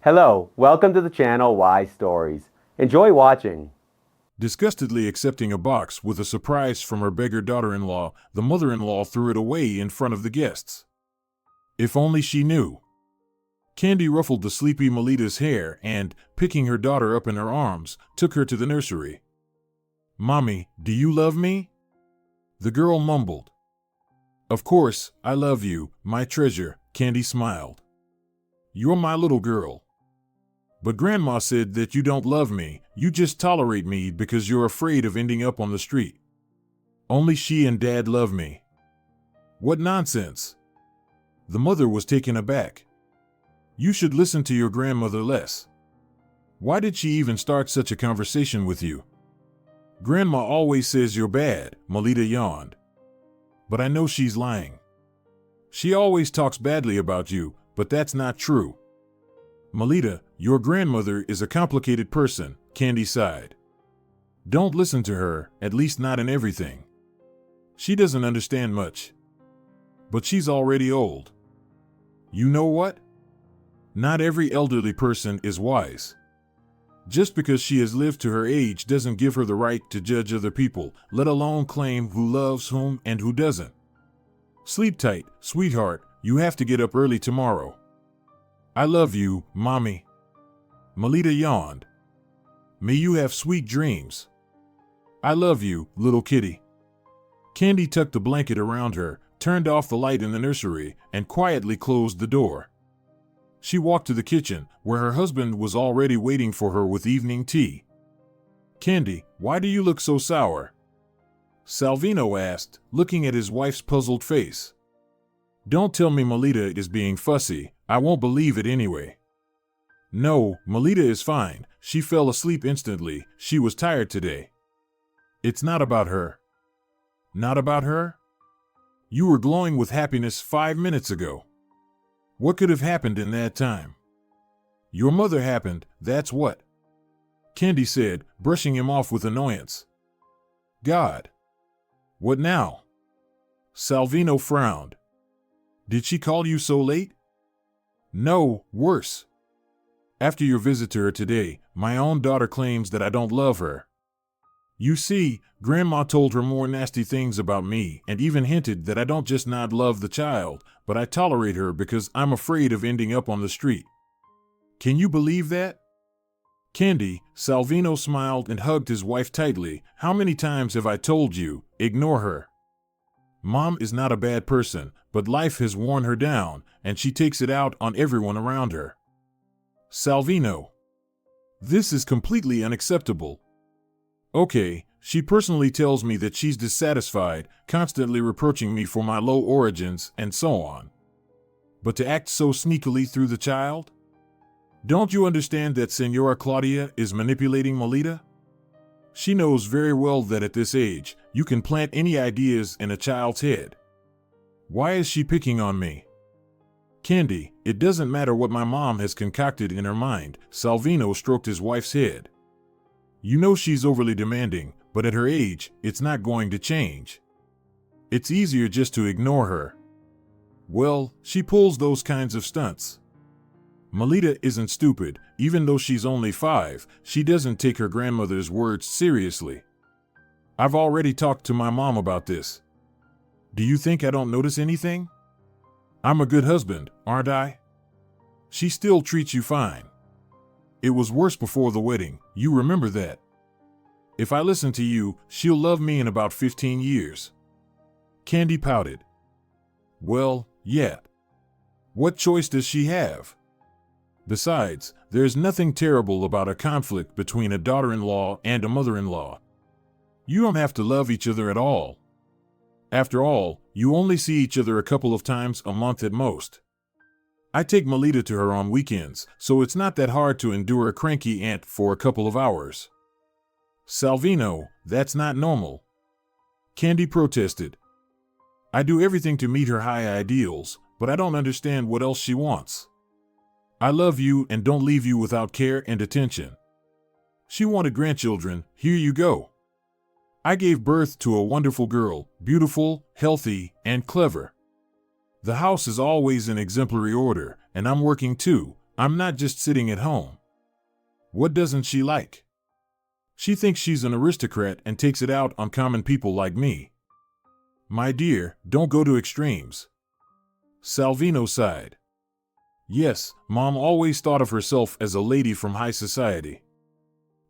Hello, welcome to the channel Why Stories. Enjoy watching. Disgustedly accepting a box with a surprise from her beggar daughter-in-law, the mother-in-law threw it away in front of the guests. If only she knew. Candy ruffled the sleepy Melita's hair and, picking her daughter up in her arms, took her to the nursery. "Mommy, do you love me?" The girl mumbled. "Of course, I love you, my treasure," Candy smiled. "You're my little girl. But Grandma said that you don't love me, you just tolerate me because you're afraid of ending up on the street. Only she and Dad love me." "What nonsense!" The mother was taken aback. "You should listen to your grandmother less. Why did she even start such a conversation with you?" "Grandma always says you're bad," Melita yawned. "But I know she's lying. She always talks badly about you, but that's not true." "Melita, your grandmother is a complicated person," Candy sighed. "Don't listen to her, at least not in everything. She doesn't understand much. But she's already old. You know what? Not every elderly person is wise. Just because she has lived to her age doesn't give her the right to judge other people, let alone claim who loves whom and who doesn't. Sleep tight, sweetheart, you have to get up early tomorrow." "I love you, Mommy." Melita yawned. "May you have sweet dreams." "I love you, little kitty." Candy tucked the blanket around her, turned off the light in the nursery, and quietly closed the door. She walked to the kitchen, where her husband was already waiting for her with evening tea. "Candy, why do you look so sour?" Salvino asked, looking at his wife's puzzled face. "Don't tell me Melita is being fussy, I won't believe it anyway." "No, Melita is fine, she fell asleep instantly, she was tired today." "It's not about her." "Not about her? You were glowing with happiness 5 minutes ago. What could have happened in that time?" "Your mother happened, that's what," Candy said, brushing him off with annoyance. "God. What now?" Salvino frowned. "Did she call you so late?" "No, worse. After your visit to her today, my own daughter claims that I don't love her. You see, Grandma told her more nasty things about me and even hinted that I don't just not love the child, but I tolerate her because I'm afraid of ending up on the street. Can you believe that?" "Candy," Salvino smiled and hugged his wife tightly, "how many times have I told you, ignore her? Mom is not a bad person, but life has worn her down, and she takes it out on everyone around her." "Salvino, this is completely unacceptable." "Okay, she personally tells me that she's dissatisfied, constantly reproaching me for my low origins, and so on. But to act so sneakily through the child? Don't you understand that Senora Claudia is manipulating Melita? She knows very well that at this age, you can plant any ideas in a child's head. Why is she picking on me?" "Candy, it doesn't matter what my mom has concocted in her mind," Salvino stroked his wife's head. "You know she's overly demanding, but at her age, it's not going to change. It's easier just to ignore her. Well, she pulls those kinds of stunts. Melita isn't stupid, even though she's only 5, she doesn't take her grandmother's words seriously. I've already talked to my mom about this. Do you think I don't notice anything? I'm a good husband, aren't I? She still treats you fine. It was worse before the wedding, you remember that. If I listen to you, she'll love me in about 15 years. Candy pouted. "Well, yeah. What choice does she have? Besides, there's nothing terrible about a conflict between a daughter-in-law and a mother-in-law. You don't have to love each other at all. After all, you only see each other a couple of times a month at most. I take Melita to her on weekends, so it's not that hard to endure a cranky aunt for a couple of hours." "Salvino, that's not normal," Candy protested. "I do everything to meet her high ideals, but I don't understand what else she wants. I love you and don't leave you without care and attention. She wanted grandchildren, here you go. I gave birth to a wonderful girl, beautiful, healthy, and clever. The house is always in exemplary order, and I'm working too, I'm not just sitting at home. What doesn't she like? She thinks she's an aristocrat and takes it out on common people like me. My dear, don't go to extremes. Salvino sighed. Yes, Mom always thought of herself as a lady from high society.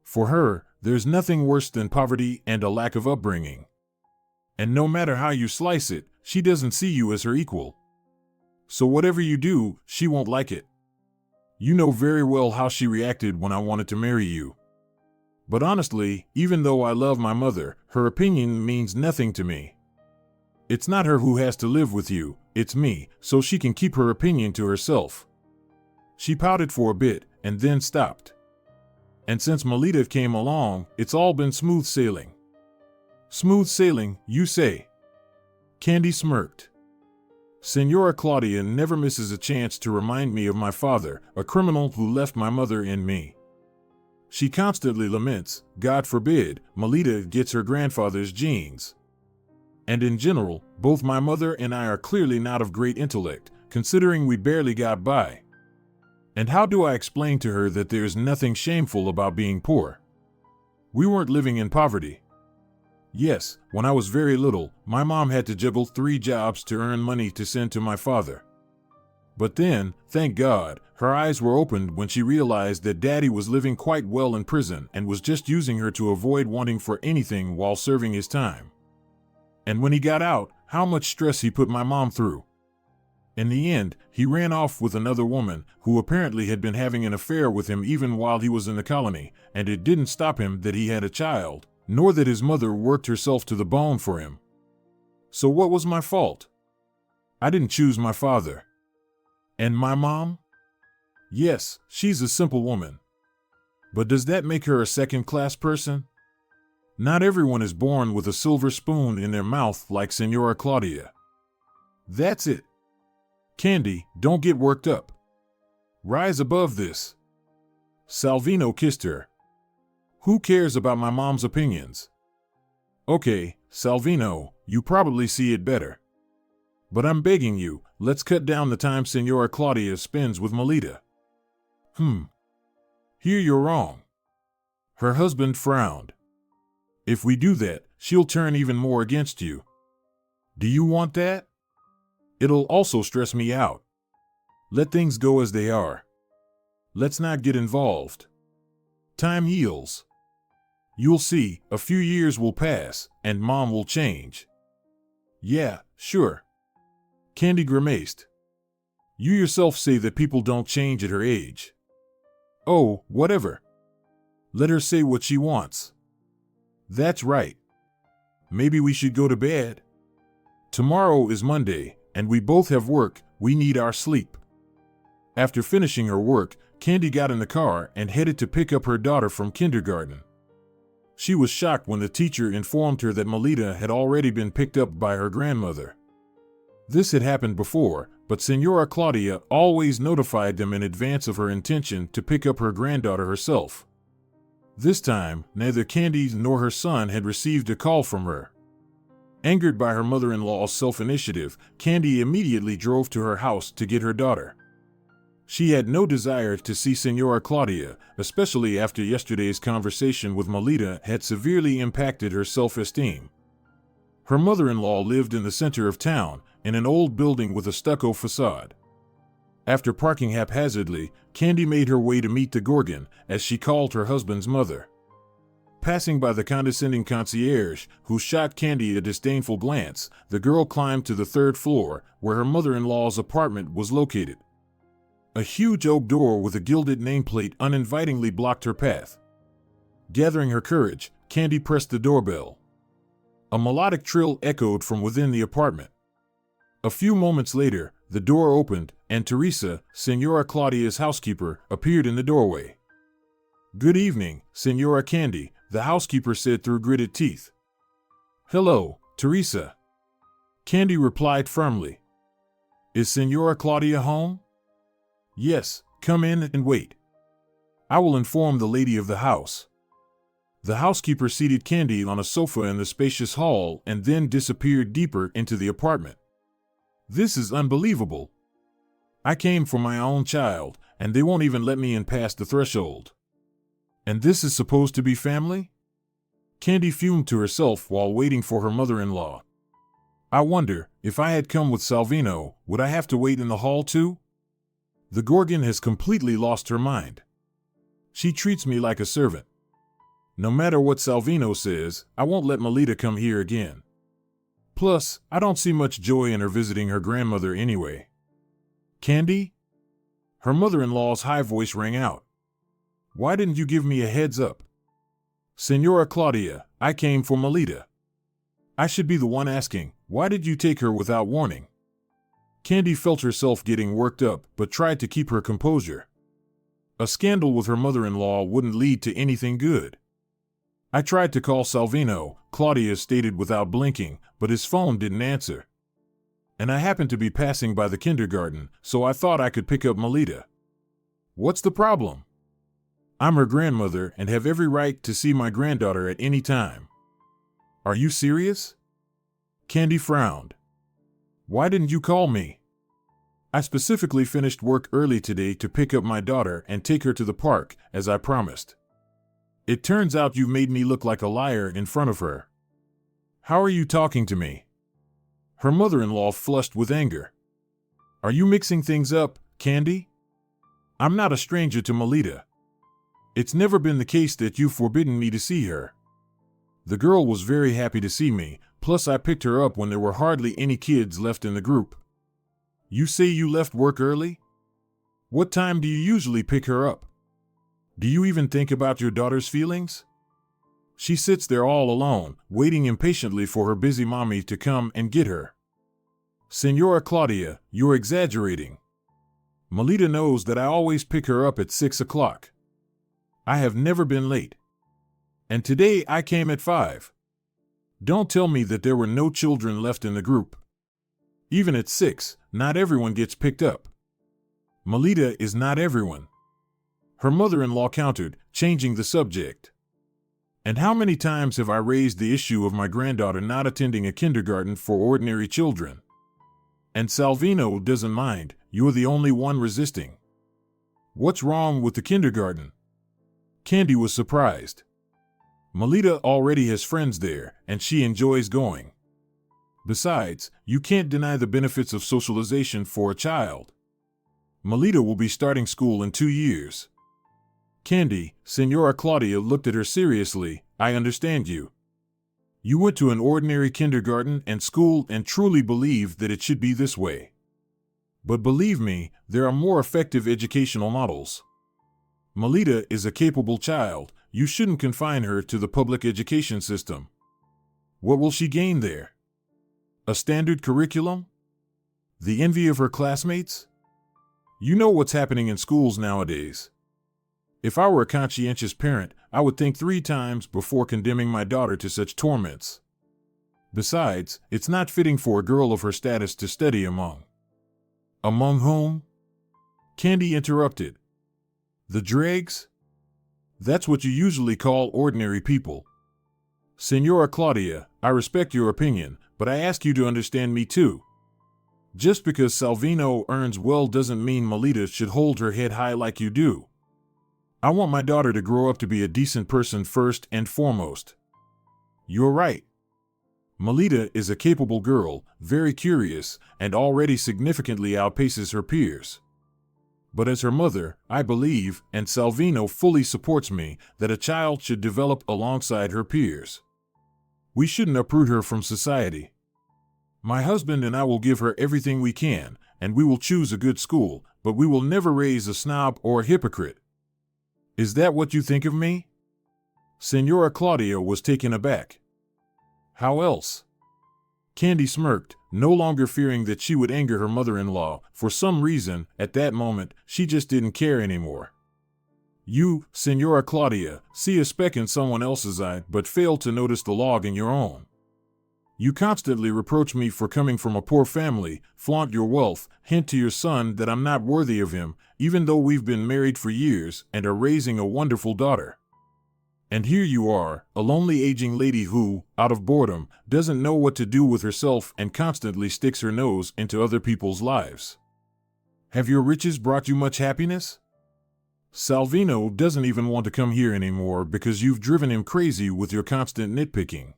For her, there's nothing worse than poverty and a lack of upbringing. And no matter how you slice it, she doesn't see you as her equal. So whatever you do, she won't like it. You know very well how she reacted when I wanted to marry you. But honestly, even though I love my mother, her opinion means nothing to me. It's not her who has to live with you, it's me, so she can keep her opinion to herself. She pouted for a bit, and then stopped. And since Melita came along, it's all been smooth sailing. Smooth sailing, you say? Candy smirked. Senora Claudia never misses a chance to remind me of my father, a criminal who left my mother and me. She constantly laments, God forbid, Melita gets her grandfather's genes. And in general, both my mother and I are clearly not of great intellect, considering we barely got by. And how do I explain to her that there's nothing shameful about being poor? We weren't living in poverty. Yes, when I was very little, my mom had to juggle 3 jobs to earn money to send to my father. But then, thank God, her eyes were opened when she realized that Daddy was living quite well in prison and was just using her to avoid wanting for anything while serving his time. And when he got out, how much stress he put my mom through. In the end, he ran off with another woman who apparently had been having an affair with him even while he was in the colony, and it didn't stop him that he had a child, nor that his mother worked herself to the bone for him. So what was my fault? I didn't choose my father. And my mom? Yes, she's a simple woman. But does that make her a second-class person? Not everyone is born with a silver spoon in their mouth like Senora Claudia. That's it. Candy, don't get worked up. Rise above this. Salvino kissed her. Who cares about my mom's opinions? Okay, Salvino, you probably see it better. But I'm begging you, let's cut down the time Senora Claudia spends with Melita. Here you're wrong. Her husband frowned. If we do that, she'll turn even more against you. Do you want that? It'll also stress me out. Let things go as they are. Let's not get involved. Time heals. You'll see, a few years will pass, and Mom will change. Yeah, sure. Candy grimaced. You yourself say that people don't change at her age. Oh, whatever. Let her say what she wants. That's right. Maybe we should go to bed. Tomorrow is Monday, and we both have work. We need our sleep. After finishing her work, Candy got in the car and headed to pick up her daughter from kindergarten. She was shocked when the teacher informed her that Melita had already been picked up by her grandmother. This had happened before, but Senora Claudia always notified them in advance of her intention to pick up her granddaughter herself. This time, neither Candy nor her son had received a call from her. Angered by her mother-in-law's self-initiative, Candy immediately drove to her house to get her daughter. She had no desire to see Senora Claudia, especially after yesterday's conversation with Melita had severely impacted her self-esteem. Her mother-in-law lived in the center of town, in an old building with a stucco facade. After parking haphazardly, Candy made her way to meet the Gorgon, as she called her husband's mother. Passing by the condescending concierge, who shot Candy a disdainful glance, the girl climbed to the 3rd floor, where her mother-in-law's apartment was located. A huge oak door with a gilded nameplate uninvitingly blocked her path. Gathering her courage, Candy pressed the doorbell. A melodic trill echoed from within the apartment. A few moments later, the door opened, and Teresa, Senora Claudia's housekeeper, appeared in the doorway. "Good evening, Senora Candy," the housekeeper said through gritted teeth. "Hello, Teresa." Candy replied firmly. "Is Senora Claudia home?" "Yes, come in and wait. I will inform the lady of the house." The housekeeper seated Candy on a sofa in the spacious hall and then disappeared deeper into the apartment. "This is unbelievable. I came for my own child, and they won't even let me in past the threshold. And this is supposed to be family? Candy fumed to herself while waiting for her mother-in-law. I wonder, if I had come with Salvino, would I have to wait in the hall too? The Gorgon has completely lost her mind. She treats me like a servant. No matter what Salvino says, I won't let Melita come here again. Plus, I don't see much joy in her visiting her grandmother anyway. Candy? Her mother-in-law's high voice rang out. Why didn't you give me a heads up? Senora Claudia, I came for Melita. I should be the one asking, why did you take her without warning? Candy felt herself getting worked up, but tried to keep her composure. A scandal with her mother-in-law wouldn't lead to anything good. I tried to call Salvino, Claudia stated without blinking, but his phone didn't answer. And I happened to be passing by the kindergarten, so I thought I could pick up Melita. What's the problem? I'm her grandmother and have every right to see my granddaughter at any time. Are you serious? Candy frowned. Why didn't you call me? I specifically finished work early today to pick up my daughter and take her to the park, as I promised. It turns out you made me look like a liar in front of her. How are you talking to me? Her mother-in-law flushed with anger. Are you mixing things up, Candy? I'm not a stranger to Melita. It's never been the case that you've forbidden me to see her. The girl was very happy to see me, plus I picked her up when there were hardly any kids left in the group. You say you left work early? What time do you usually pick her up? Do you even think about your daughter's feelings? She sits there all alone, waiting impatiently for her busy mommy to come and get her. Senora Claudia, you're exaggerating. Melita knows that I always pick her up at 6 o'clock. I have never been late. And today I came at 5. Don't tell me that there were no children left in the group. Even at 6, not everyone gets picked up. Melita is not everyone. Her mother-in-law countered, changing the subject. And how many times have I raised the issue of my granddaughter not attending a kindergarten for ordinary children? And Salvino doesn't mind, you're the only one resisting. What's wrong with the kindergarten? Candy was surprised. Melita already has friends there, and she enjoys going. Besides, you can't deny the benefits of socialization for a child. Melita will be starting school in 2 years. Candy, Senora Claudia looked at her seriously. I understand you. You went to an ordinary kindergarten and school and truly believe that it should be this way. But believe me, there are more effective educational models. Melita is a capable child. You shouldn't confine her to the public education system. What will she gain there? A standard curriculum? The envy of her classmates? You know what's happening in schools nowadays. If I were a conscientious parent, I would think 3 times before condemning my daughter to such torments. Besides, it's not fitting for a girl of her status to study among. Among whom? Candy interrupted. The dregs? That's what you usually call ordinary people. Senora Claudia, I respect your opinion, but I ask you to understand me too. Just because Salvino earns well doesn't mean Melita should hold her head high like you do. I want my daughter to grow up to be a decent person first and foremost. You're right. Melita is a capable girl, very curious, and already significantly outpaces her peers. But as her mother, I believe, and Salvino fully supports me, that a child should develop alongside her peers. We shouldn't uproot her from society. My husband and I will give her everything we can, and we will choose a good school, but we will never raise a snob or a hypocrite. Is that what you think of me? Senora Claudia was taken aback. How else? Candy smirked, no longer fearing that she would anger her mother-in-law. For some reason, at that moment, she just didn't care anymore. You, Senora Claudia, see a speck in someone else's eye but fail to notice the log in your own. You constantly reproach me for coming from a poor family, flaunt your wealth, hint to your son that I'm not worthy of him, even though we've been married for years and are raising a wonderful daughter. And here you are, a lonely aging lady who, out of boredom, doesn't know what to do with herself and constantly sticks her nose into other people's lives. Have your riches brought you much happiness? Salvino doesn't even want to come here anymore because you've driven him crazy with your constant nitpicking.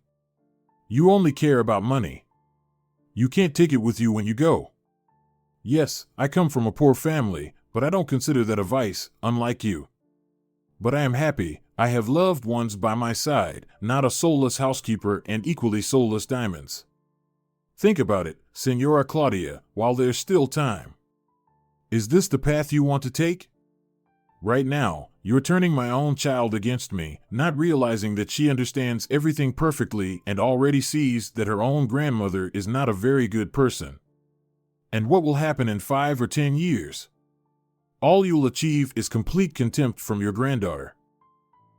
You only care about money. You can't take it with you when you go. Yes, I come from a poor family, but I don't consider that a vice, unlike you. But I am happy. I have loved ones by my side, not a soulless housekeeper and equally soulless diamonds. Think about it, Senora Claudia, while there's still time. Is this the path you want to take? Right now, you're turning my own child against me, not realizing that she understands everything perfectly and already sees that her own grandmother is not a very good person. And what will happen in 5 or 10 years? All you'll achieve is complete contempt from your granddaughter.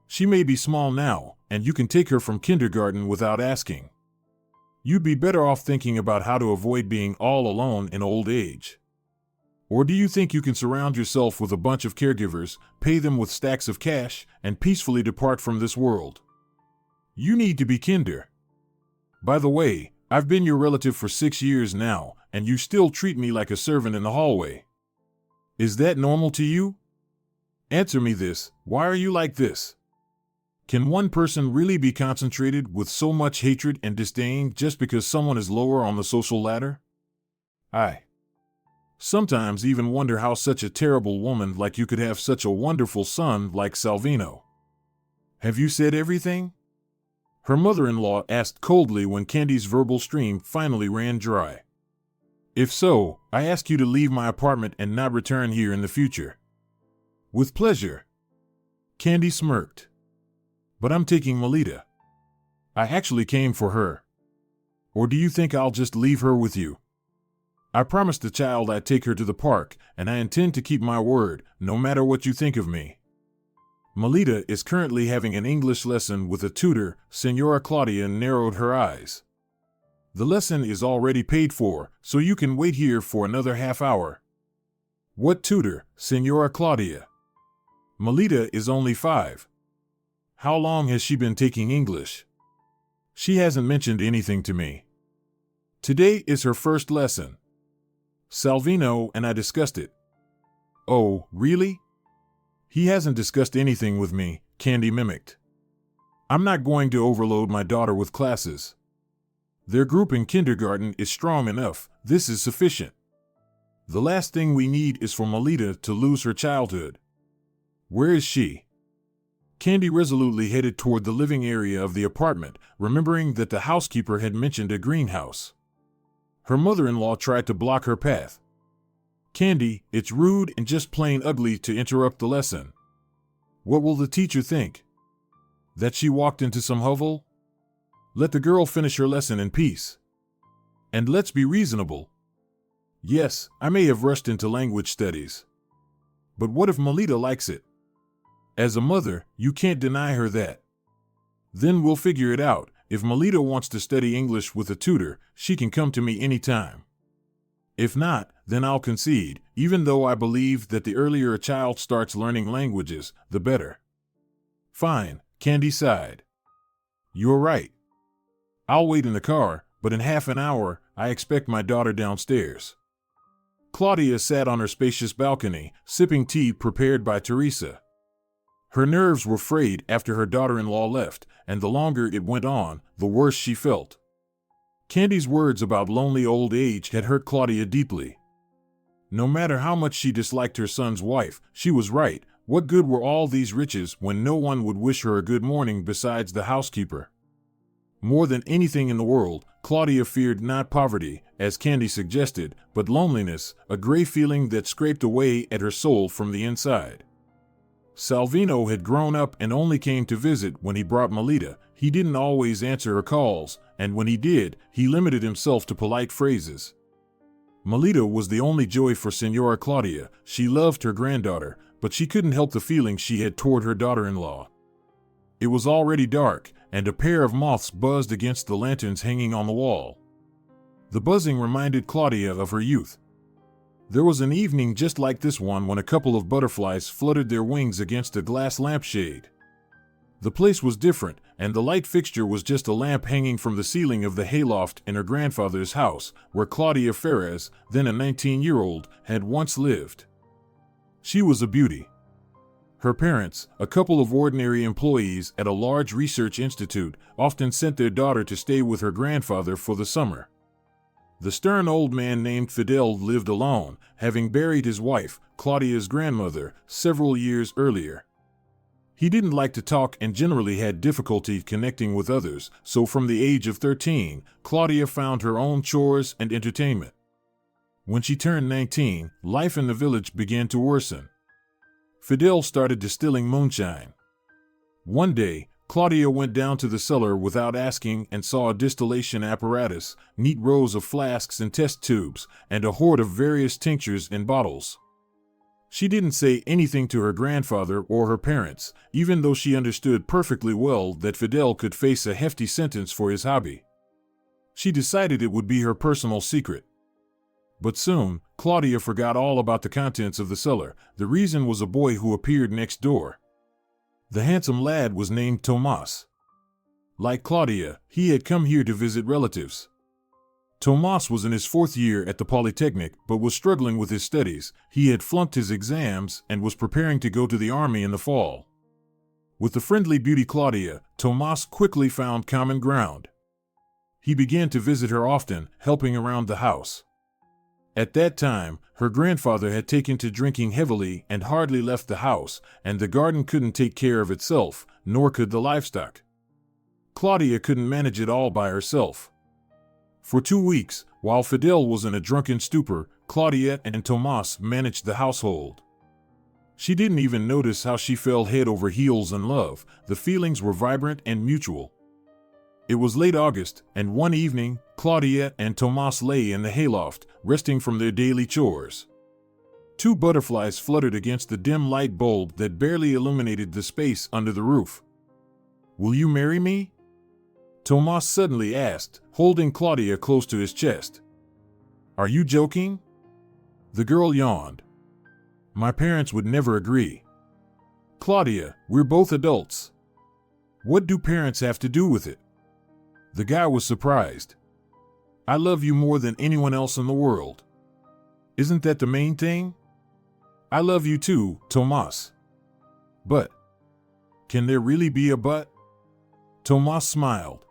She may be small now, and you can take her from kindergarten without asking. You'd be better off thinking about how to avoid being all alone in old age. Or do you think you can surround yourself with a bunch of caregivers, pay them with stacks of cash, and peacefully depart from this world? You need to be kinder. By the way, I've been your relative for 6 years now, and you still treat me like a servant in the hallway. Is that normal to you? Answer me this, why are you like this? Can one person really be concentrated with so much hatred and disdain just because someone is lower on the social ladder? I sometimes even wonder how such a terrible woman like you could have such a wonderful son like Salvino. Have you said everything? Her mother-in-law asked coldly when Candy's verbal stream finally ran dry. If so, I ask you to leave my apartment and not return here in the future. With pleasure. Candy smirked. But I'm taking Melita. I actually came for her. Or do you think I'll just leave her with you? I promised the child I'd take her to the park, and I intend to keep my word, no matter what you think of me. Melita is currently having an English lesson with a tutor. Senora Claudia narrowed her eyes. The lesson is already paid for, so you can wait here for another half hour. What tutor, Senora Claudia? Melita is only 5. How long has she been taking English? She hasn't mentioned anything to me. Today is her first lesson. Salvino and I discussed it. Oh, really? He hasn't discussed anything with me, Candy mimicked. I'm not going to overload my daughter with classes. Their group in kindergarten is strong enough. This is sufficient. The last thing we need is for Melita to lose her childhood. Where is she? Candy resolutely headed toward the living area of the apartment, remembering that the housekeeper had mentioned a greenhouse. Her mother-in-law tried to block her path. Candy, it's rude and just plain ugly to interrupt the lesson. What will the teacher think? That she walked into some hovel? Let the girl finish her lesson in peace. And let's be reasonable. Yes, I may have rushed into language studies. But what if Melita likes it? As a mother, you can't deny her that. Then we'll figure it out. If Melita wants to study English with a tutor, she can come to me anytime. If not, then I'll concede, even though I believe that the earlier a child starts learning languages, the better. Fine, Candy sighed. You're right. I'll wait in the car, but in half an hour, I expect my daughter downstairs. Claudia sat on her spacious balcony, sipping tea prepared by Teresa. Her nerves were frayed after her daughter-in-law left, and the longer it went on, the worse she felt. Candy's words about lonely old age had hurt Claudia deeply. No matter how much she disliked her son's wife, she was right. What good were all these riches when no one would wish her a good morning besides the housekeeper? More than anything in the world, Claudia feared not poverty, as Candy suggested, but loneliness, a gray feeling that scraped away at her soul from the inside. Salvino had grown up and only came to visit when he brought Melita. He didn't always answer her calls, and when he did, he limited himself to polite phrases. Melita was the only joy for Senora Claudia. She loved her granddaughter, but she couldn't help the feeling she had toward her daughter-in-law. It was already dark, and a pair of moths buzzed against the lanterns hanging on the wall. The buzzing reminded Claudia of her youth. There was an evening just like this one when a couple of butterflies fluttered their wings against a glass lampshade. The place was different, and the light fixture was just a lamp hanging from the ceiling of the hayloft in her grandfather's house, where Claudia Ferres, then a 19-year-old, had once lived. She was a beauty. Her parents, a couple of ordinary employees at a large research institute, often sent their daughter to stay with her grandfather for the summer. The stern old man named Fidel lived alone, having buried his wife, Claudia's grandmother, several years earlier. He didn't like to talk and generally had difficulty connecting with others, so from the age of 13, Claudia found her own chores and entertainment. When she turned 19, life in the village began to worsen. Fidel started distilling moonshine. One day, Claudia went down to the cellar without asking and saw a distillation apparatus, neat rows of flasks and test tubes, and a hoard of various tinctures in bottles. She didn't say anything to her grandfather or her parents, even though she understood perfectly well that Fidel could face a hefty sentence for his hobby. She decided it would be her personal secret. But soon, Claudia forgot all about the contents of the cellar. The reason was a boy who appeared next door. The handsome lad was named Tomas. Like Claudia, he had come here to visit relatives. Tomas was in his 4th year at the Polytechnic, but was struggling with his studies. He had flunked his exams and was preparing to go to the army in the fall. With the friendly beauty Claudia, Tomas quickly found common ground. He began to visit her often, helping around the house. At that time, her grandfather had taken to drinking heavily and hardly left the house, and the garden couldn't take care of itself, nor could the livestock. Claudia couldn't manage it all by herself. For 2 weeks, while Fidel was in a drunken stupor, Claudia and Tomas managed the household. She didn't even notice how she fell head over heels in love. The feelings were vibrant and mutual. It was late August, and one evening, Claudia and Tomas lay in the hayloft, resting from their daily chores. 2 butterflies fluttered against the dim light bulb that barely illuminated the space under the roof. "Will you marry me?" Tomas suddenly asked, holding Claudia close to his chest. "Are you joking?" The girl yawned. "My parents would never agree." "Claudia, we're both adults. What do parents have to do with it?" The guy was surprised. "I love you more than anyone else in the world. Isn't that the main thing?" "I love you too, Tomas." "But, can there really be a but?" Tomas smiled.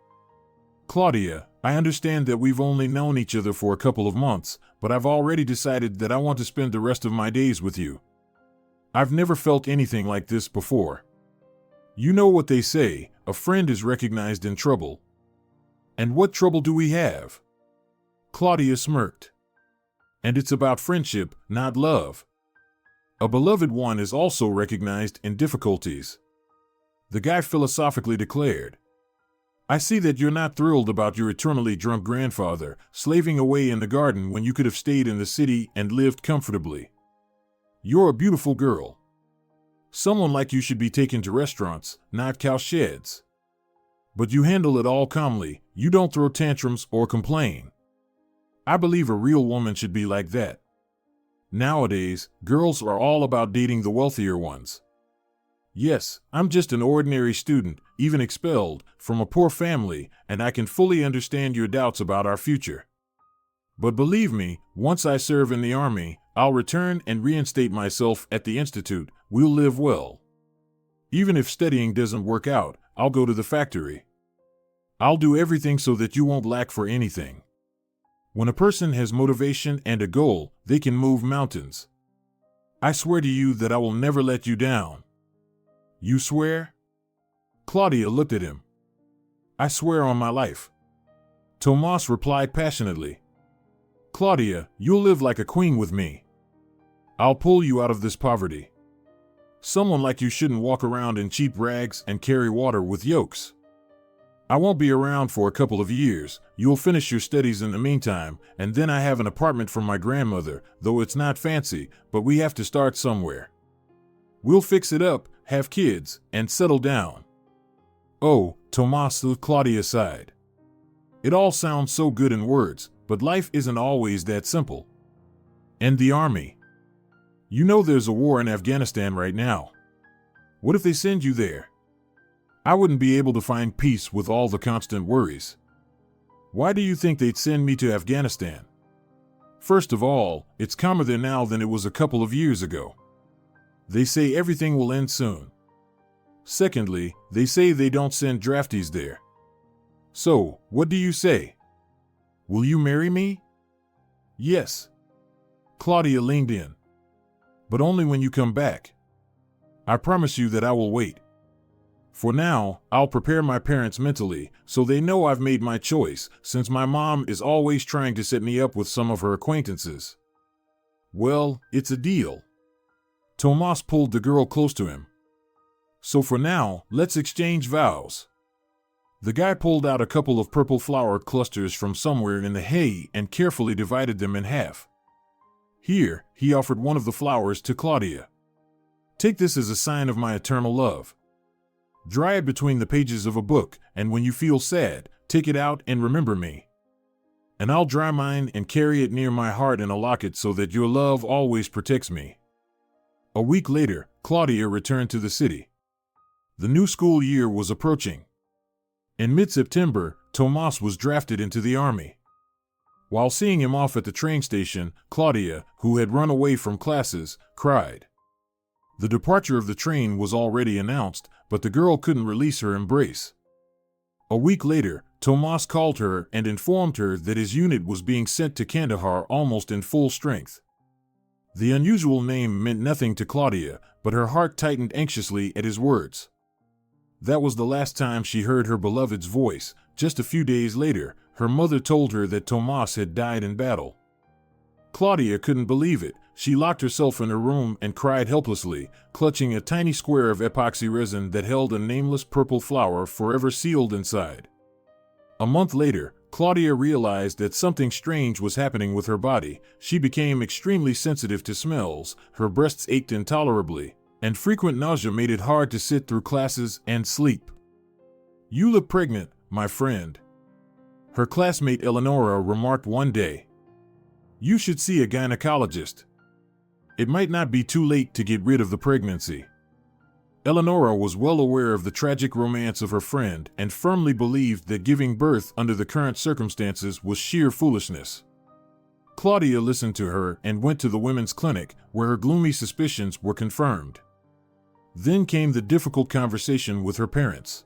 "Claudia, I understand that we've only known each other for a couple of months, but I've already decided that I want to spend the rest of my days with you. I've never felt anything like this before. You know what they say, a friend is recognized in trouble. And what trouble do we have?" Claudia smirked. "And it's about friendship, not love. A beloved one is also recognized in difficulties." The guy philosophically declared. "I see that you're not thrilled about your eternally drunk grandfather slaving away in the garden when you could have stayed in the city and lived comfortably. You're a beautiful girl. Someone like you should be taken to restaurants, not cow sheds. But you handle it all calmly. You don't throw tantrums or complain. I believe a real woman should be like that. Nowadays, girls are all about dating the wealthier ones. Yes, I'm just an ordinary student, even expelled, from a poor family, and I can fully understand your doubts about our future. But believe me, once I serve in the army, I'll return and reinstate myself at the institute. We'll live well. Even if studying doesn't work out, I'll go to the factory. I'll do everything so that you won't lack for anything. When a person has motivation and a goal, they can move mountains. I swear to you that I will never let you down." "You swear?" Claudia looked at him. "I swear on my life." Tomas replied passionately. "Claudia, you'll live like a queen with me. I'll pull you out of this poverty. Someone like you shouldn't walk around in cheap rags and carry water with yokes. I won't be around for a couple of years. You'll finish your studies in the meantime, and then I have an apartment from my grandmother, though it's not fancy, but we have to start somewhere. We'll fix it up, have kids, and settle down." "Oh," Tomas looked Claudia aside. "It all sounds so good in words, but life isn't always that simple. And the army. You know there's a war in Afghanistan right now. What if they send you there? I wouldn't be able to find peace with all the constant worries. Why do you think they'd send me to Afghanistan? First of all, it's calmer there now than it was a couple of years ago. They say everything will end soon. Secondly, they say they don't send draftees there. So, what do you say? Will you marry me? Yes. Claudia leaned in. But only when you come back. I promise you that I will wait. For now, I'll prepare my parents mentally so they know I've made my choice, since my mom is always trying to set me up with some of her acquaintances. Well, it's a deal. Tomas pulled the girl close to him. So for now, let's exchange vows. The guy pulled out a couple of purple flower clusters from somewhere in the hay and carefully divided them in half. Here, he offered one of the flowers to Claudia. Take this as a sign of my eternal love. Dry it between the pages of a book, and when you feel sad, take it out and remember me. And I'll dry mine and carry it near my heart in a locket so that your love always protects me. A week later, Claudia returned to the city. The new school year was approaching. In mid-September, Tomas was drafted into the army. While seeing him off at the train station, Claudia, who had run away from classes, cried. The departure of the train was already announced, but the girl couldn't release her embrace. A week later, Tomas called her and informed her that his unit was being sent to Kandahar almost in full strength. The unusual name meant nothing to Claudia, but her heart tightened anxiously at his words. That was the last time she heard her beloved's voice. Just a few days later, her mother told her that Tomas had died in battle. Claudia couldn't believe it. She locked herself in her room and cried helplessly, clutching a tiny square of epoxy resin that held a nameless purple flower forever sealed inside. A month later, Claudia realized that something strange was happening with her body. She became extremely sensitive to smells, her breasts ached intolerably, and frequent nausea made it hard to sit through classes and sleep. You look pregnant, my friend. Her classmate Eleonora remarked one day. You should see a gynecologist. It might not be too late to get rid of the pregnancy. Eleonora was well aware of the tragic romance of her friend and firmly believed that giving birth under the current circumstances was sheer foolishness. Claudia listened to her and went to the women's clinic, where her gloomy suspicions were confirmed. Then came the difficult conversation with her parents.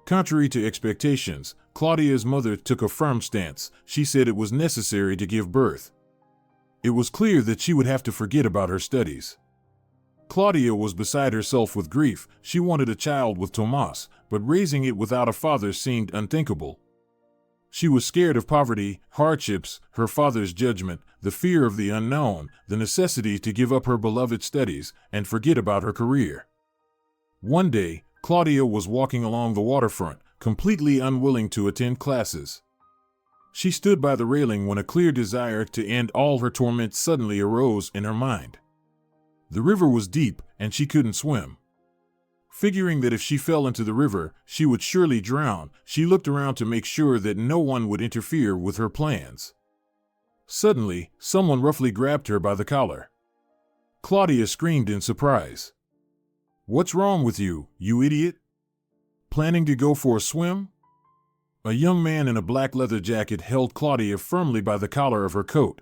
Contrary to expectations, Claudia's mother took a firm stance. She said it was necessary to give birth. It was clear that she would have to forget about her studies. Claudia was beside herself with grief. She wanted a child with Tomas, but raising it without a father seemed unthinkable. She was scared of poverty, hardships, her father's judgment, the fear of the unknown, the necessity to give up her beloved studies and forget about her career. One day, Claudia was walking along the waterfront, completely unwilling to attend classes. She stood by the railing when a clear desire to end all her torment suddenly arose in her mind. The river was deep, and she couldn't swim. Figuring that if she fell into the river, she would surely drown, she looked around to make sure that no one would interfere with her plans. Suddenly, someone roughly grabbed her by the collar. Claudia screamed in surprise. What's wrong with you, you idiot? Planning to go for a swim? A young man in a black leather jacket held Claudia firmly by the collar of her coat.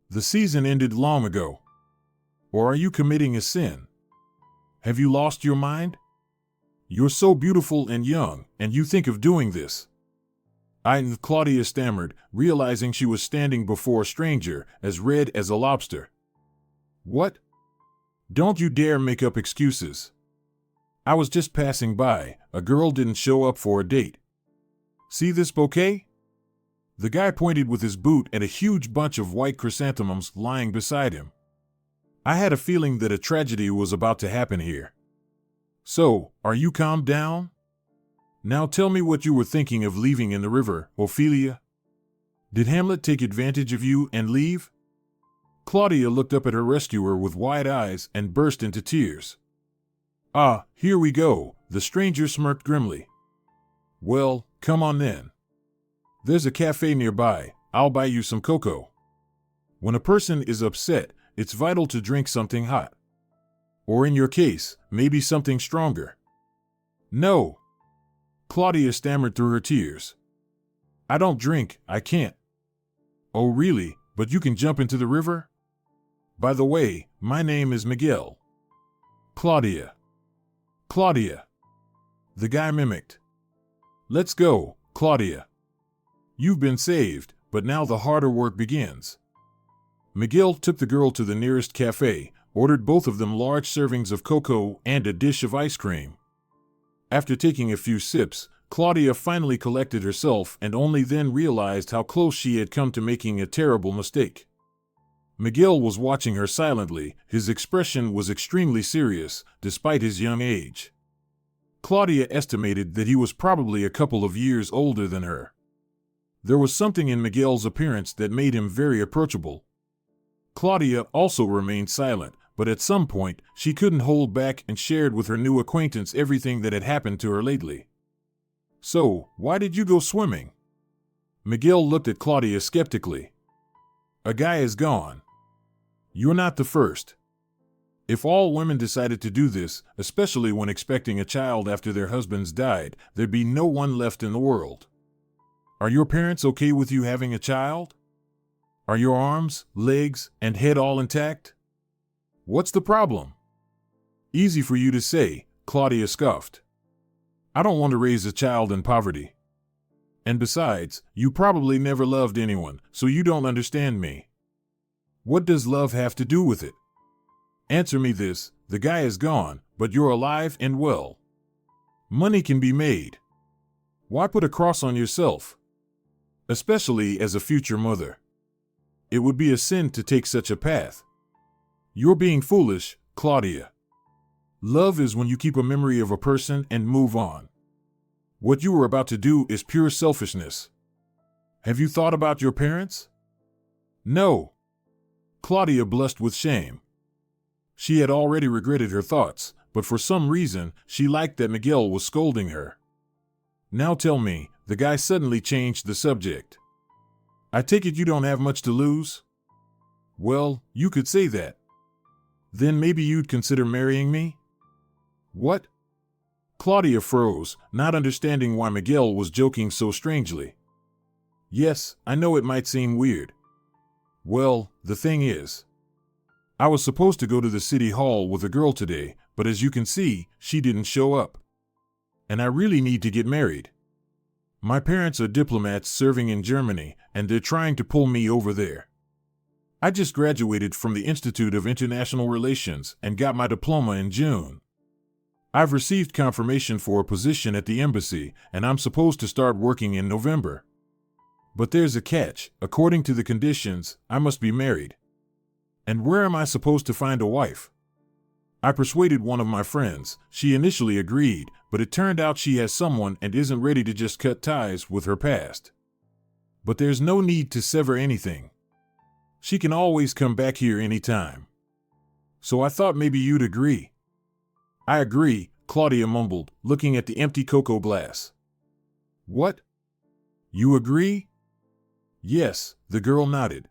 The season ended long ago. Or are you committing a sin? Have you lost your mind? You're so beautiful and young, and you think of doing this. Claudia stammered, realizing she was standing before a stranger, as red as a lobster. What? Don't you dare make up excuses. I was just passing by. A girl didn't show up for a date. See this bouquet? The guy pointed with his boot at a huge bunch of white chrysanthemums lying beside him. I had a feeling that a tragedy was about to happen here. So, are you calmed down? Now tell me what you were thinking of leaving in the river, Ophelia. Did Hamlet take advantage of you and leave? Claudia looked up at her rescuer with wide eyes and burst into tears. Ah, here we go, the stranger smirked grimly. Well, come on then. There's a cafe nearby. I'll buy you some cocoa. When a person is upset, it's vital to drink something hot. Or in your case, maybe something stronger. No. Claudia stammered through her tears. I don't drink, I can't. Oh really, but you can jump into the river? By the way, my name is Miguel. Claudia. Claudia. The guy mimicked. Let's go, Claudia. You've been saved, but now the harder work begins. Miguel took the girl to the nearest cafe, ordered both of them large servings of cocoa and a dish of ice cream. After taking a few sips, Claudia finally collected herself and only then realized how close she had come to making a terrible mistake. Miguel was watching her silently. His expression was extremely serious, despite his young age. Claudia estimated that he was probably a couple of years older than her. There was something in Miguel's appearance that made him very approachable. Claudia also remained silent, but at some point, she couldn't hold back and shared with her new acquaintance everything that had happened to her lately. So, why did you go swimming? Miguel looked at Claudia skeptically. A guy is gone. You're not the first. If all women decided to do this, especially when expecting a child after their husbands died, there'd be no one left in the world. Are your parents okay with you having a child? Are your arms, legs, and head all intact? What's the problem? Easy for you to say, Claudia scoffed. I don't want to raise a child in poverty. And besides, you probably never loved anyone, so you don't understand me. What does love have to do with it? Answer me this, the guy is gone, but you're alive and well. Money can be made. Why put a cross on yourself? Especially as a future mother. It would be a sin to take such a path. You're being foolish, Claudia. Love is when you keep a memory of a person and move on. What you are about to do is pure selfishness. Have you thought about your parents? No. Claudia blushed with shame. She had already regretted her thoughts, but for some reason, she liked that Miguel was scolding her. Now tell me, the guy suddenly changed the subject. I take it you don't have much to lose? Well, you could say that. Then maybe you'd consider marrying me? What? Claudia froze, not understanding why Miguel was joking so strangely. Yes, I know it might seem weird. Well, the thing is, I was supposed to go to the city hall with a girl today, but as you can see, she didn't show up. And I really need to get married. My parents are diplomats serving in Germany, and they're trying to pull me over there. I just graduated from the Institute of International Relations and got my diploma in June. I've received confirmation for a position at the embassy, and I'm supposed to start working in November. But there's a catch. According to the conditions, I must be married. And where am I supposed to find a wife? I persuaded one of my friends. She initially agreed, but it turned out she has someone and isn't ready to just cut ties with her past. But there's no need to sever anything. She can always come back here anytime. So I thought maybe you'd agree. I agree, Claudia mumbled, looking at the empty cocoa glass. What? You agree? Yes, the girl nodded.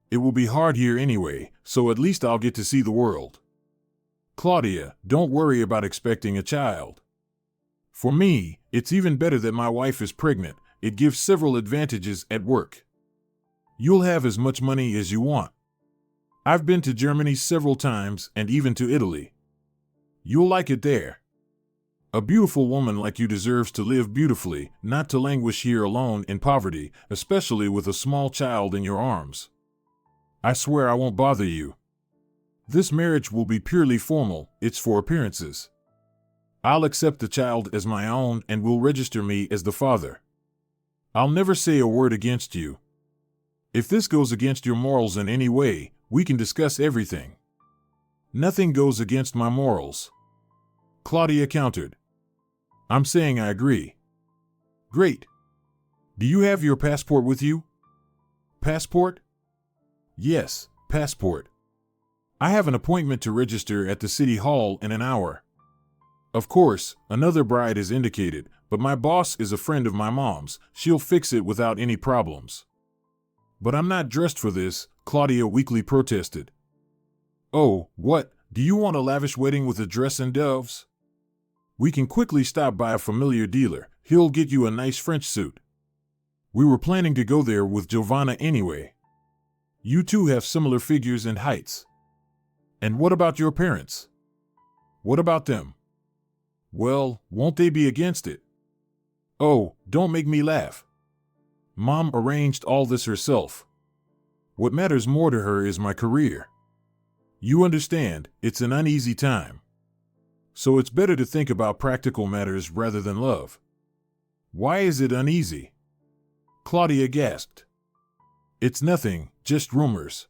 It will be hard here anyway, so at least I'll get to see the world. Claudia, don't worry about expecting a child. For me, it's even better that my wife is pregnant. It gives several advantages at work. You'll have as much money as you want. I've been to Germany several times and even to Italy. You'll like it there. A beautiful woman like you deserves to live beautifully, not to languish here alone in poverty, especially with a small child in your arms. I swear I won't bother you. This marriage will be purely formal, it's for appearances. I'll accept the child as my own and will register me as the father. I'll never say a word against you. If this goes against your morals in any way, we can discuss everything. Nothing goes against my morals. Claudia countered. I'm saying I agree. Great. Do you have your passport with you? Passport? Yes, passport. I have an appointment to register at the city hall in an hour. Of course, another bride is indicated, but my boss is a friend of my mom's. She'll fix it without any problems. But I'm not dressed for this, Claudia weakly protested. Oh, what? Do you want a lavish wedding with a dress and doves? We can quickly stop by a familiar dealer. He'll get you a nice French suit. We were planning to go there with Giovanna anyway. You two have similar figures and heights. And what about your parents? What about them? Well, won't they be against it? Oh, don't make me laugh. Mom arranged all this herself. What matters more to her is my career. You understand, it's an uneasy time. So it's better to think about practical matters rather than love. Why is it uneasy? Claudia gasped. It's nothing, just rumors.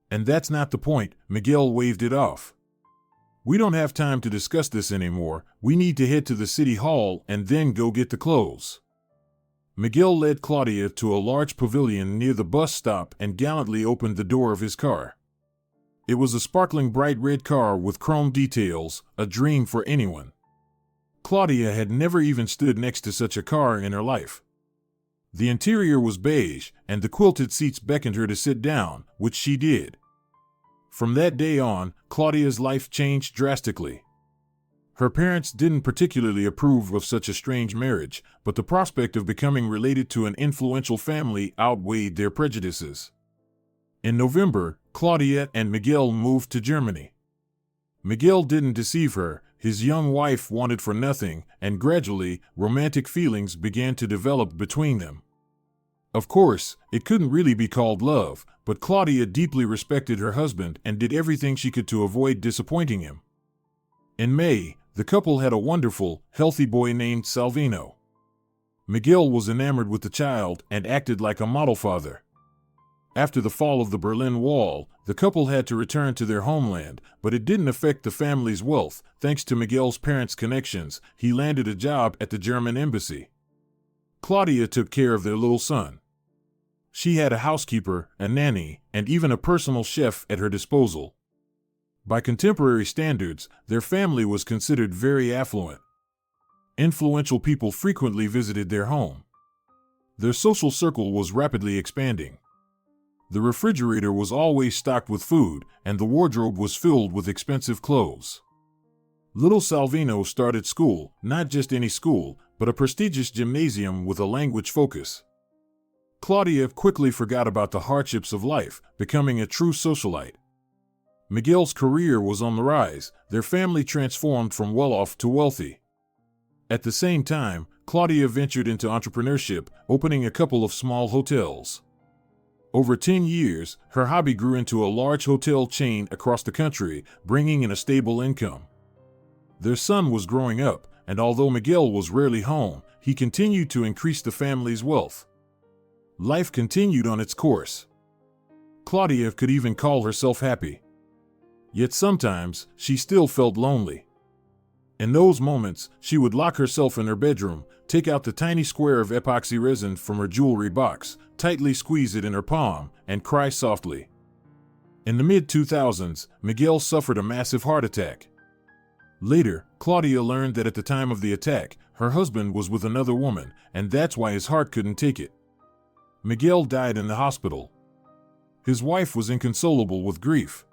And that's not the point, Miguel waved it off. We don't have time to discuss this anymore. We need to head to the city hall and then go get the clothes. Miguel led Claudia to a large pavilion near the bus stop and gallantly opened the door of his car. It was a sparkling bright red car with chrome details, a dream for anyone. Claudia had never even stood next to such a car in her life. The interior was beige, and the quilted seats beckoned her to sit down, which she did. From that day on, Claudia's life changed drastically. Her parents didn't particularly approve of such a strange marriage, but the prospect of becoming related to an influential family outweighed their prejudices. In November, Claudia and Miguel moved to Germany. Miguel didn't deceive her. His young wife wanted for nothing, and gradually, romantic feelings began to develop between them. Of course, it couldn't really be called love, but Claudia deeply respected her husband and did everything she could to avoid disappointing him. In May, the couple had a wonderful, healthy boy named Salvino. Miguel was enamored with the child and acted like a model father. After the fall of the Berlin Wall, the couple had to return to their homeland, but it didn't affect the family's wealth. Thanks to Miguel's parents' connections, he landed a job at the German embassy. Claudia took care of their little son. She had a housekeeper, a nanny, and even a personal chef at her disposal. By contemporary standards, their family was considered very affluent. Influential people frequently visited their home. Their social circle was rapidly expanding. The refrigerator was always stocked with food, and the wardrobe was filled with expensive clothes. Little Salvino started school, not just any school, but a prestigious gymnasium with a language focus. Claudia quickly forgot about the hardships of life, becoming a true socialite. Miguel's career was on the rise, their family transformed from well-off to wealthy. At the same time, Claudia ventured into entrepreneurship, opening a couple of small hotels. Over 10 years, her hobby grew into a large hotel chain across the country, bringing in a stable income. Their son was growing up, and although Miguel was rarely home, he continued to increase the family's wealth. Life continued on its course. Claudia could even call herself happy. Yet sometimes, she still felt lonely. In those moments, she would lock herself in her bedroom, take out the tiny square of epoxy resin from her jewelry box, tightly squeeze it in her palm, and cry softly. In the mid-2000s, Miguel suffered a massive heart attack. Later, Claudia learned that at the time of the attack, her husband was with another woman, and that's why his heart couldn't take it. Miguel died in the hospital. His wife was inconsolable with grief.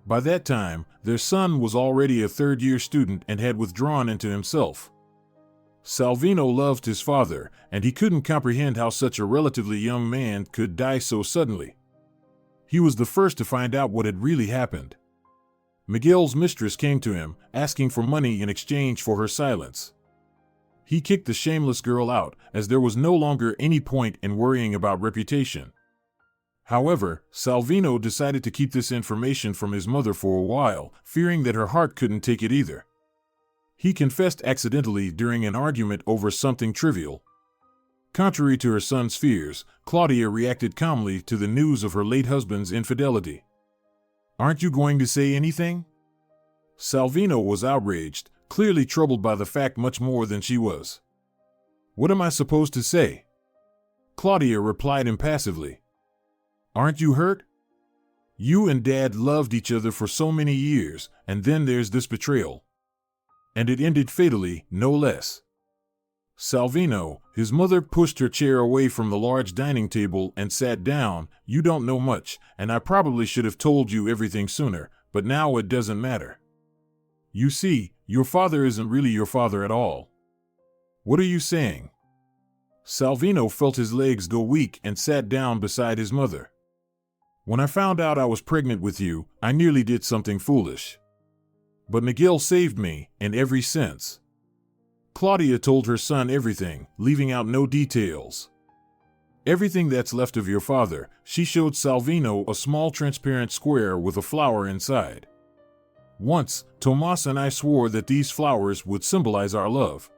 By that time, their son was already a third-year student and had withdrawn into himself. Salvino loved his father, and he couldn't comprehend how such a relatively young man could die so suddenly. He was the first to find out what had really happened. Miguel's mistress came to him, asking for money in exchange for her silence. He kicked the shameless girl out, as there was no longer any point in worrying about reputation. However, Salvino decided to keep this information from his mother for a while, fearing that her heart couldn't take it either. He confessed accidentally during an argument over something trivial. Contrary to her son's fears, Claudia reacted calmly to the news of her late husband's infidelity. "Aren't you going to say anything?" Salvino was outraged, clearly troubled by the fact much more than she was. "What am I supposed to say?" Claudia replied impassively. "Aren't you hurt? You and Dad loved each other for so many years, and then there's this betrayal. And it ended fatally, no less." Salvino, his mother, pushed her chair away from the large dining table and sat down. "You don't know much, and I probably should have told you everything sooner, but now it doesn't matter. You see, your father isn't really your father at all." "What are you saying?" Salvino felt his legs go weak and sat down beside his mother. "When I found out I was pregnant with you, I nearly did something foolish. But Miguel saved me, in every sense. Claudia told her son everything, leaving out no details. Everything that's left of your father. She showed Salvino a small transparent square with a flower inside. Once, Tomas and I swore that these flowers would symbolize our love.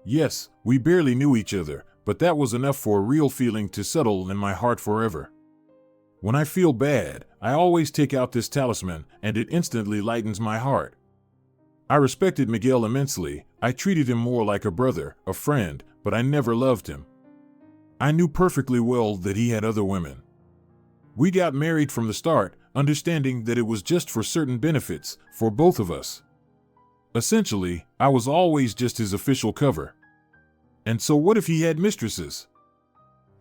Yes, we barely knew each other, but that was enough for a real feeling to settle in my heart forever. When I feel bad, I always take out this talisman, and it instantly lightens my heart. I respected Miguel immensely. I treated him more like a brother, a friend, but I never loved him. I knew perfectly well that he had other women. We got married from the start, understanding that it was just for certain benefits, for both of us. Essentially, I was always just his official cover. And so what if he had mistresses?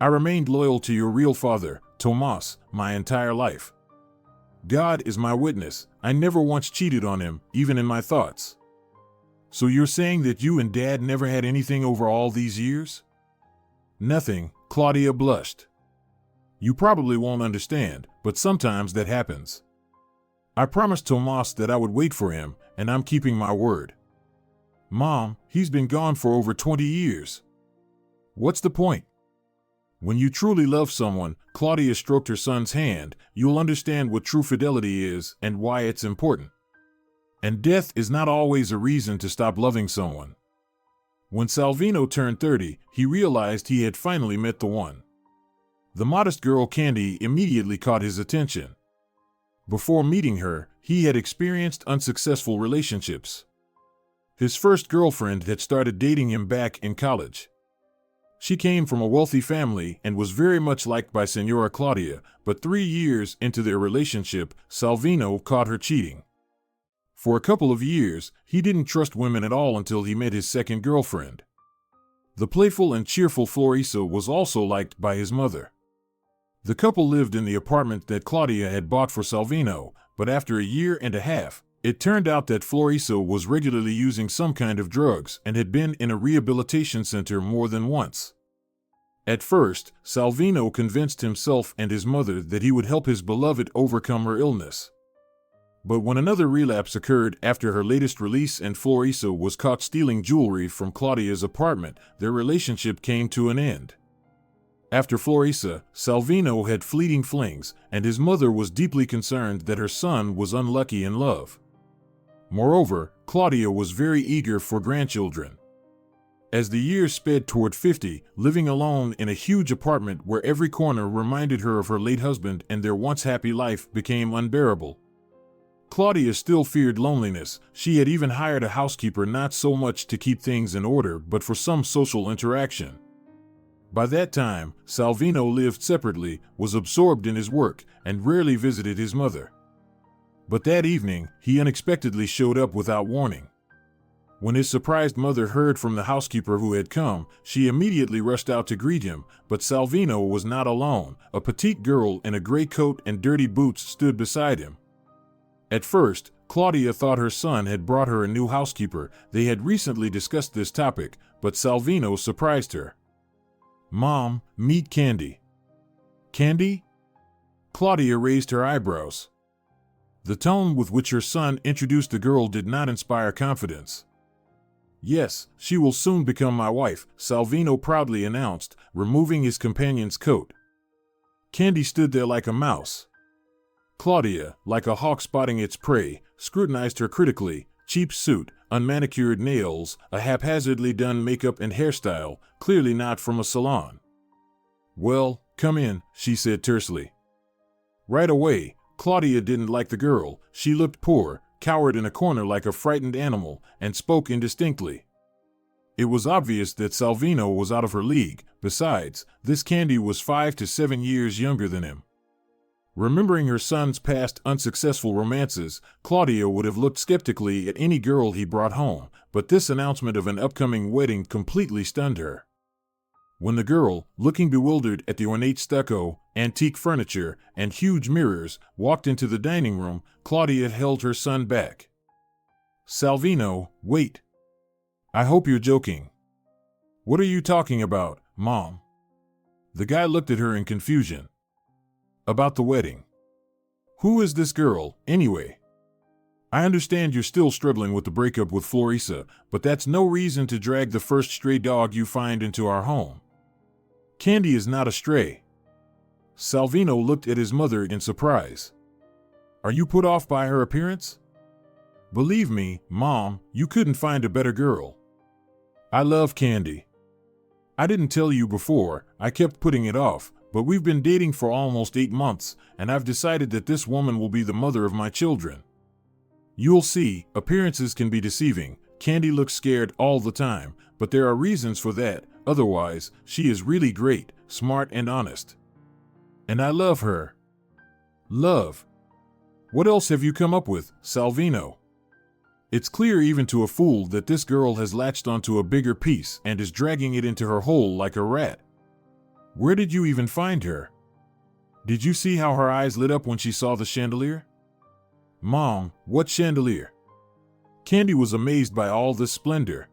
I remained loyal to your real father, Tomas, my entire life. God is my witness, I never once cheated on him, even in my thoughts. So you're saying that you and Dad never had anything over all these years? Nothing, Claudia blushed. You probably won't understand, but sometimes that happens. I promised Tomas that I would wait for him, and I'm keeping my word. Mom, he's been gone for over 20 years. What's the point? When you truly love someone, Claudia stroked her son's hand, you'll understand what true fidelity is and why it's important. And death is not always a reason to stop loving someone. When Salvino turned 30, he realized he had finally met the one. The modest girl Candy immediately caught his attention. Before meeting her, he had experienced unsuccessful relationships. His first girlfriend had started dating him back in college. She came from a wealthy family and was very much liked by Senora Claudia, but 3 years into their relationship, Salvino caught her cheating. For a couple of years, he didn't trust women at all until he met his second girlfriend. The playful and cheerful Florisa was also liked by his mother. The couple lived in the apartment that Claudia had bought for Salvino, but after a year and a half, it turned out that Florisa was regularly using some kind of drugs and had been in a rehabilitation center more than once. At first, Salvino convinced himself and his mother that he would help his beloved overcome her illness. But when another relapse occurred after her latest release and Florisa was caught stealing jewelry from Claudia's apartment, their relationship came to an end. After Florisa, Salvino had fleeting flings, and his mother was deeply concerned that her son was unlucky in love. Moreover, Claudia was very eager for grandchildren. As the years sped toward 50, living alone in a huge apartment where every corner reminded her of her late husband and their once happy life became unbearable. Claudia still feared loneliness. She had even hired a housekeeper not so much to keep things in order but for some social interaction. By that time, Salvino lived separately, was absorbed in his work, and rarely visited his mother. But that evening, he unexpectedly showed up without warning. When his surprised mother heard from the housekeeper who had come, she immediately rushed out to greet him, but Salvino was not alone. A petite girl in a gray coat and dirty boots stood beside him. At first, Claudia thought her son had brought her a new housekeeper. They had recently discussed this topic, but Salvino surprised her. "Mom, meet Candy." "Candy?" Claudia raised her eyebrows. The tone with which her son introduced the girl did not inspire confidence. "Yes, she will soon become my wife," Salvino proudly announced, removing his companion's coat. Candy stood there like a mouse. Claudia, like a hawk spotting its prey, scrutinized her critically. Cheap suit, unmanicured nails, a haphazardly done makeup and hairstyle, clearly not from a salon. "Well, come in," she said tersely. Right away, Claudia didn't like the girl. She looked poor, cowered in a corner like a frightened animal, and spoke indistinctly. It was obvious that Salvino was out of her league. Besides, this Candy was 5 to 7 years younger than him. Remembering her son's past unsuccessful romances, Claudia would have looked skeptically at any girl he brought home, but this announcement of an upcoming wedding completely stunned her. When the girl, looking bewildered at the ornate stucco, antique furniture, and huge mirrors, walked into the dining room, Claudia held her son back. "Salvino, wait. I hope you're joking." "What are you talking about, Mom?" The guy looked at her in confusion. "About the wedding. Who is this girl, anyway?" I understand you're still struggling with the breakup with Florisa, but that's no reason to drag the first stray dog you find into our home. Candy is not a stray. Salvino looked at his mother in surprise. Are you put off by her appearance? Believe me, Mom, you couldn't find a better girl. I love Candy. I didn't tell you before, I kept putting it off, but we've been dating for almost 8 months, and I've decided that this woman will be the mother of my children. You'll see, appearances can be deceiving. Candy looks scared all the time, but there are reasons for that. Otherwise, she is really great, smart and honest. And I love her. Love. What else have you come up with, Salvino? It's clear even to a fool that this girl has latched onto a bigger piece and is dragging it into her hole like a rat. Where did you even find her? Did you see how her eyes lit up when she saw the chandelier? Mom, what chandelier? Candy was amazed by all this splendor.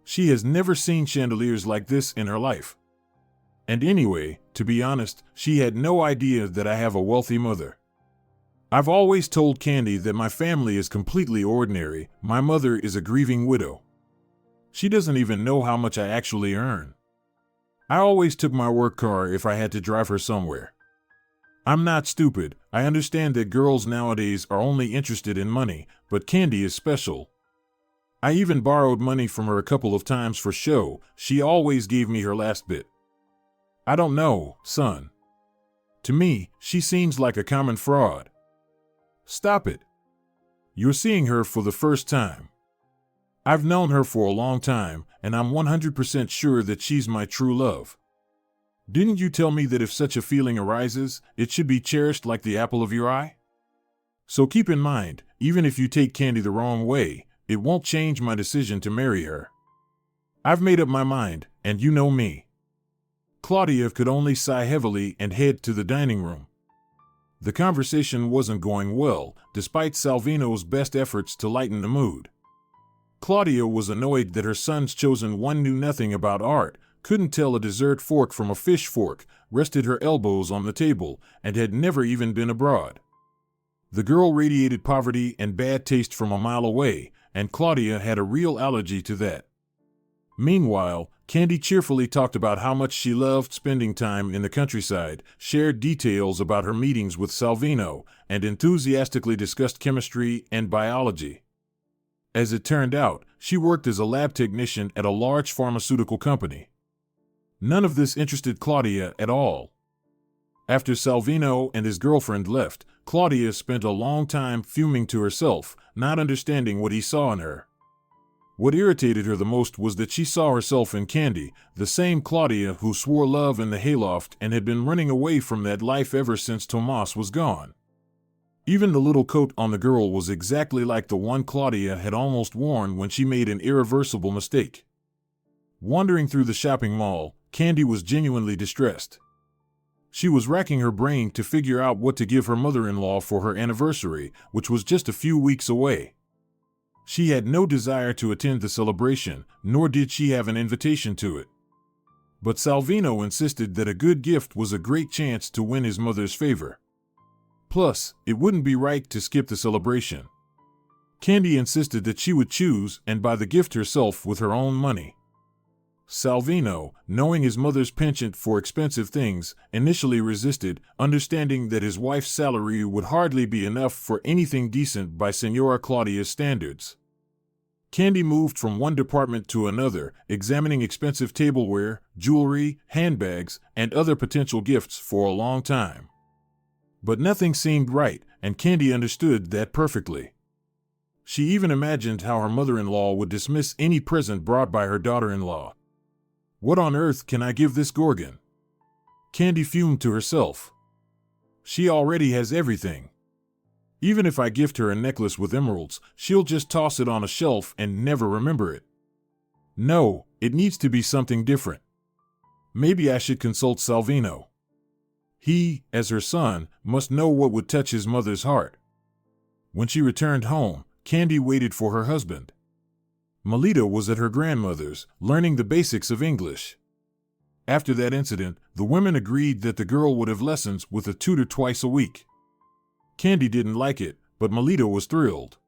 She has never seen chandeliers like this in her life. And anyway, to be honest, she had no idea that I have a wealthy mother. I've always told Candy that my family is completely ordinary. My mother is a grieving widow. She doesn't even know how much I actually earn. I always took my work car if I had to drive her somewhere. I'm not stupid. I understand that girls nowadays are only interested in money, but Candy is special. I even borrowed money from her a couple of times for show. She always gave me her last bit. I don't know, son. To me, she seems like a common fraud. Stop it. You're seeing her for the first time. I've known her for a long time, and I'm 100% sure that she's my true love. Didn't you tell me that if such a feeling arises, it should be cherished like the apple of your eye? So keep in mind, even if you take Candy the wrong way, it won't change my decision to marry her. I've made up my mind, and you know me. Claudia could only sigh heavily and head to the dining room. The conversation wasn't going well, despite Salvino's best efforts to lighten the mood. Claudia was annoyed that her son's chosen one knew nothing about art, couldn't tell a dessert fork from a fish fork, rested her elbows on the table, and had never even been abroad. The girl radiated poverty and bad taste from a mile away, and Claudia had a real allergy to that. Meanwhile, Candy cheerfully talked about how much she loved spending time in the countryside, shared details about her meetings with Salvino, and enthusiastically discussed chemistry and biology. As it turned out, she worked as a lab technician at a large pharmaceutical company. None of this interested Claudia at all. After Salvino and his girlfriend left, Claudia spent a long time fuming to herself, not understanding what he saw in her. What irritated her the most was that she saw herself in Candy, the same Claudia who swore love in the hayloft and had been running away from that life ever since Tomas was gone. Even the little coat on the girl was exactly like the one Claudia had almost worn when she made an irreversible mistake. Wandering through the shopping mall, Candy was genuinely distressed. She was racking her brain to figure out what to give her mother-in-law for her anniversary, which was just a few weeks away. She had no desire to attend the celebration, nor did she have an invitation to it. But Salvino insisted that a good gift was a great chance to win his mother's favor. Plus, it wouldn't be right to skip the celebration. Candy insisted that she would choose and buy the gift herself with her own money. Salvino, knowing his mother's penchant for expensive things, initially resisted, understanding that his wife's salary would hardly be enough for anything decent by Senora Claudia's standards. Candy moved from one department to another, examining expensive tableware, jewelry, handbags, and other potential gifts for a long time. But nothing seemed right, and Candy understood that perfectly. She even imagined how her mother-in-law would dismiss any present brought by her daughter-in-law. What on earth can I give this Gorgon? Candy fumed to herself. She already has everything. Even if I gift her a necklace with emeralds, she'll just toss it on a shelf and never remember it. No, it needs to be something different. Maybe I should consult Salvino. He, as her son, must know what would touch his mother's heart. When she returned home, Candy waited for her husband. Melita was at her grandmother's, learning the basics of English. After that incident, the women agreed that the girl would have lessons with a tutor twice a week. Candy didn't like it, but Melita was thrilled.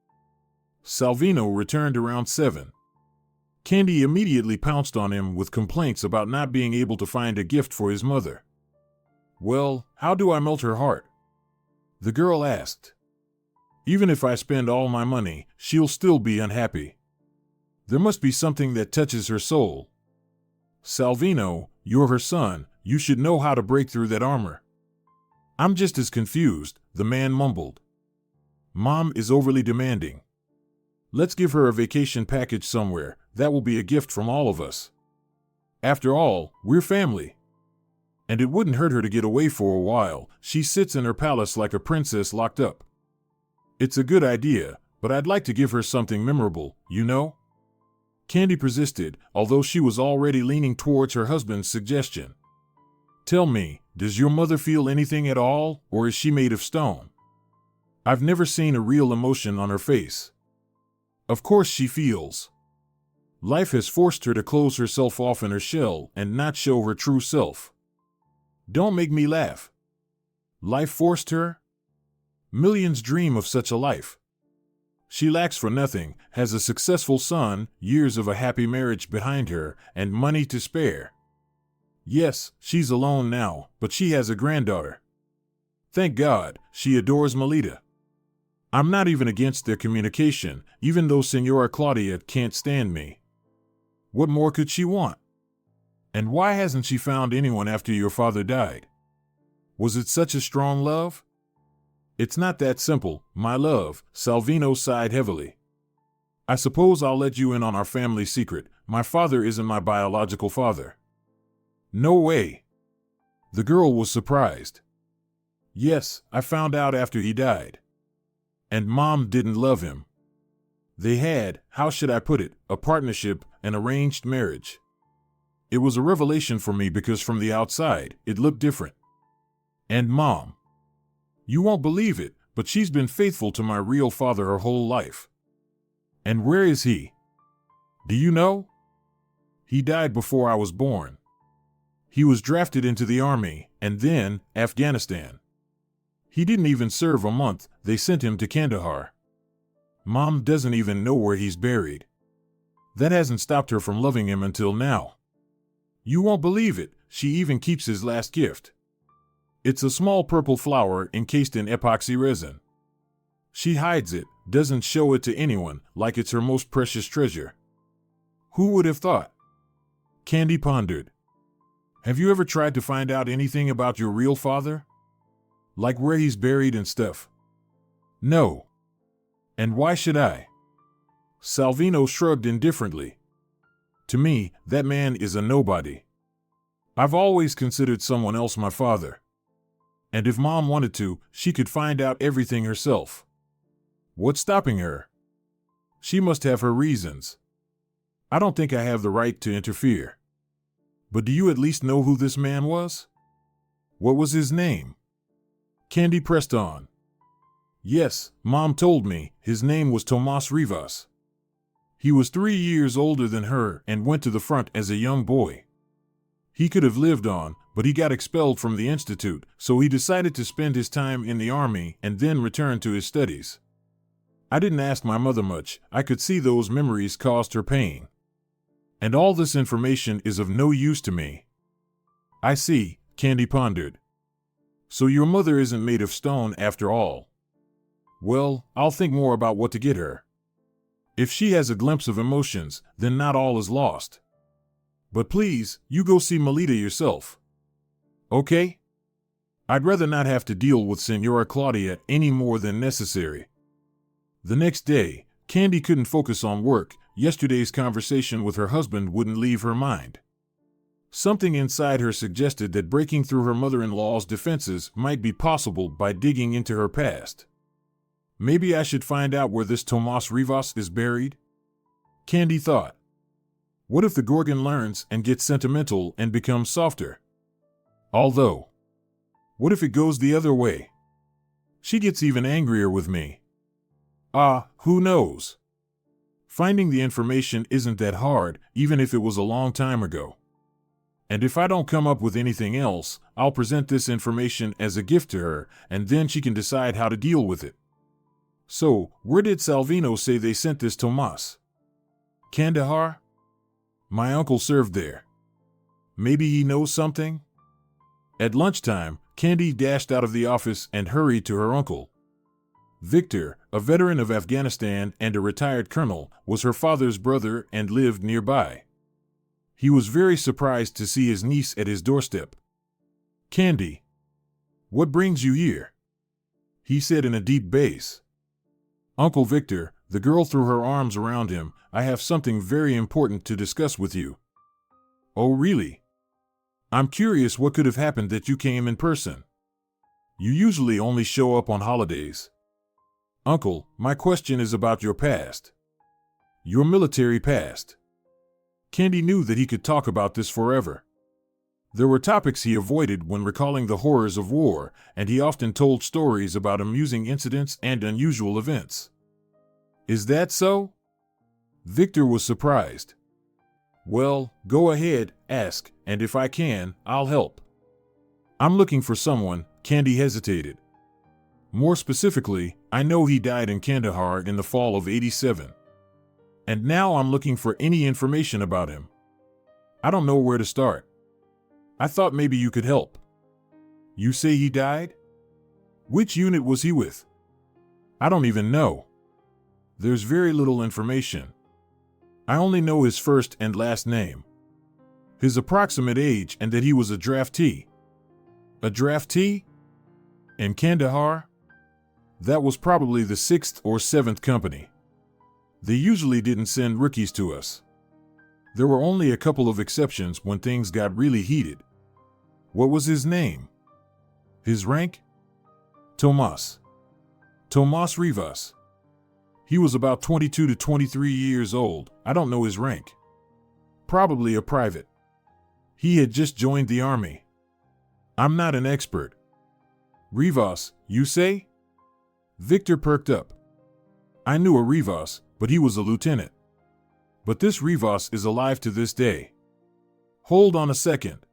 Salvino returned around 7. Candy immediately pounced on him with complaints about not being able to find a gift for his mother. "Well, how do I melt her heart?" the girl asked. "Even if I spend all my money, she'll still be unhappy. There must be something that touches her soul." "Salvino, you're her son. You should know how to break through that armor." "I'm just as confused," the man mumbled. "Mom is overly demanding. Let's give her a vacation package somewhere. That will be a gift from all of us. After all, we're family. And it wouldn't hurt her to get away for a while. She sits in her palace like a princess locked up." "It's a good idea, but I'd like to give her something memorable, you know?" Candy persisted, although she was already leaning towards her husband's suggestion. "Tell me, does your mother feel anything at all, or is she made of stone? I've never seen a real emotion on her face." "Of course she feels. Life has forced her to close herself off in her shell and not show her true self." "Don't make me laugh. Life forced her? Millions dream of such a life. She lacks for nothing, has a successful son, years of a happy marriage behind her, and money to spare. Yes, she's alone now, but she has a granddaughter. Thank God, she adores Melita. I'm not even against their communication, even though Senora Claudia can't stand me. What more could she want? And why hasn't she found anyone after your father died? Was it such a strong love?" "It's not that simple, my love," Salvino sighed heavily. "I suppose I'll let you in on our family secret. My father isn't my biological father." "No way." The girl was surprised. "Yes, I found out after he died. And Mom didn't love him. They had, how should I put it, a partnership, an arranged marriage. It was a revelation for me because from the outside, it looked different. And Mom, you won't believe it, but she's been faithful to my real father her whole life." "And where is he? Do you know?" "He died before I was born. He was drafted into the army, and then Afghanistan. He didn't even serve a month. They sent him to Kandahar. Mom doesn't even know where he's buried. That hasn't stopped her from loving him until now. You won't believe it, she even keeps his last gift. It's a small purple flower encased in epoxy resin. She hides it, doesn't show it to anyone, like it's her most precious treasure." "Who would have thought?" Candy pondered. "Have you ever tried to find out anything about your real father? Like where he's buried and stuff?" "No. And why should I?" Salvino shrugged indifferently. "To me, that man is a nobody. I've always considered someone else my father. And if Mom wanted to, she could find out everything herself. What's stopping her? She must have her reasons. I don't think I have the right to interfere. But do you at least know who this man was? What was his name?" Candy pressed on. "Yes, Mom told me, his name was Tomas Rivas. He was 3 years older than her and went to the front as a young boy. He could have lived on, but he got expelled from the institute, so he decided to spend his time in the army and then return to his studies. I didn't ask my mother much. I could see those memories caused her pain. And all this information is of no use to me." "I see," Candy pondered. "So your mother isn't made of stone after all. Well, I'll think more about what to get her. If she has a glimpse of emotions, then not all is lost. But please, you go see Melita yourself. Okay? I'd rather not have to deal with Senora Claudia any more than necessary." The next day, Candy couldn't focus on work. Yesterday's conversation with her husband wouldn't leave her mind. Something inside her suggested that breaking through her mother-in-law's defenses might be possible by digging into her past. Maybe I should find out where this Tomas Rivas is buried? Candy thought. What if the Gorgon learns and gets sentimental and becomes softer? Although, what if it goes the other way? She gets even angrier with me. Who knows? Finding the information isn't that hard, even if it was a long time ago. And if I don't come up with anything else, I'll present this information as a gift to her, and then she can decide how to deal with it. So, where did Salvino say they sent this Tomas? Kandahar? My uncle served there. Maybe he knows something? At lunchtime, Candy dashed out of the office and hurried to her uncle. Victor, a veteran of Afghanistan and a retired colonel, was her father's brother and lived nearby. He was very surprised to see his niece at his doorstep. "Candy, what brings you here?" he said in a deep bass. "Uncle Victor," the girl threw her arms around him, "I have something very important to discuss with you." "Oh, really? I'm curious what could have happened that you came in person. You usually only show up on holidays." "Uncle, my question is about your past. Your military past." Candy knew that he could talk about this forever. There were topics he avoided when recalling the horrors of war, and he often told stories about amusing incidents and unusual events. "Is that so?" Victor was surprised. "Well, go ahead, ask, and if I can, I'll help." "I'm looking for someone," Candy hesitated. "More specifically, I know he died in Kandahar in the fall of '87. And now I'm looking for any information about him. I don't know where to start. I thought maybe you could help." "You say he died? Which unit was he with?" "I don't even know. There's very little information. I only know his first and last name, his approximate age, and that he was a draftee." "A draftee? In Kandahar?" "That was probably the 6th or 7th Company. They usually didn't send rookies to us. There were only a couple of exceptions when things got really heated." "What was his name?" "His rank?" "Tomas. Tomas Rivas. He was about 22 to 23 years old. I don't know his rank. Probably a private. He had just joined the army. I'm not an expert." "Rivas, you say?" Victor perked up. "I knew a Rivas, but he was a lieutenant. But this Rivas is alive to this day." "Hold on a second."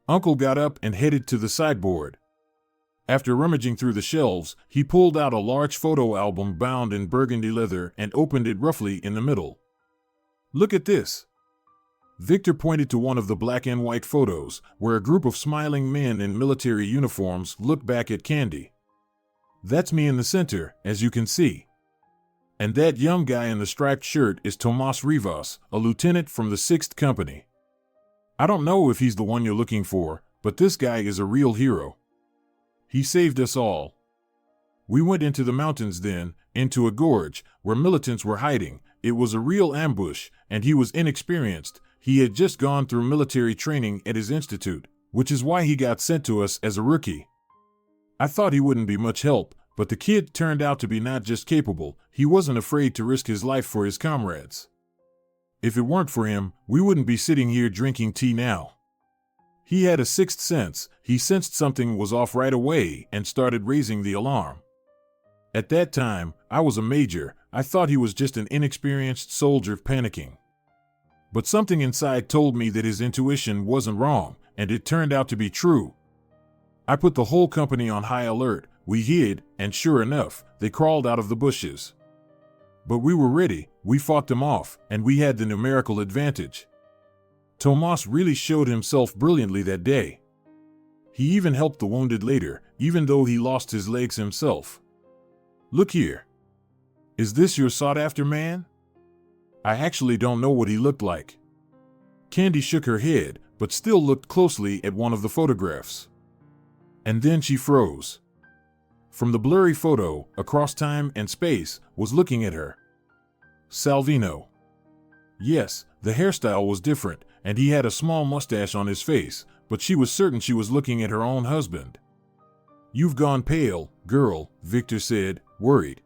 Uncle got up and headed to the sideboard. After rummaging through the shelves, he pulled out a large photo album bound in burgundy leather and opened it roughly in the middle. "Look at this." Victor pointed to one of the black and white photos, where a group of smiling men in military uniforms looked back at Candy. "That's me in the center, as you can see. And that young guy in the striped shirt is Tomas Rivas, a lieutenant from the 6th Company. I don't know if he's the one you're looking for, but this guy is a real hero. He saved us all. We went into the mountains then, into a gorge, where militants were hiding. It was a real ambush, and he was inexperienced. He had just gone through military training at his institute, which is why he got sent to us as a rookie. I thought he wouldn't be much help, but the kid turned out to be not just capable, he wasn't afraid to risk his life for his comrades. If it weren't for him, we wouldn't be sitting here drinking tea now. He had a sixth sense. He sensed something was off right away and started raising the alarm. At that time, I was a major. I thought he was just an inexperienced soldier panicking. But something inside told me that his intuition wasn't wrong, and it turned out to be true. I put the whole company on high alert. We hid, and sure enough, they crawled out of the bushes. But we were ready. We fought them off, and we had the numerical advantage. Tomas really showed himself brilliantly that day. He even helped the wounded later, even though he lost his legs himself. Look here. Is this your sought-after man? I actually don't know what he looked like. Candy shook her head, but still looked closely at one of the photographs. And then she froze. From the blurry photo, across time and space, was looking at her. Salvino. Yes, the hairstyle was different, and he had a small mustache on his face, but she was certain she was looking at her own husband. You've gone pale, girl, Victor said, worried.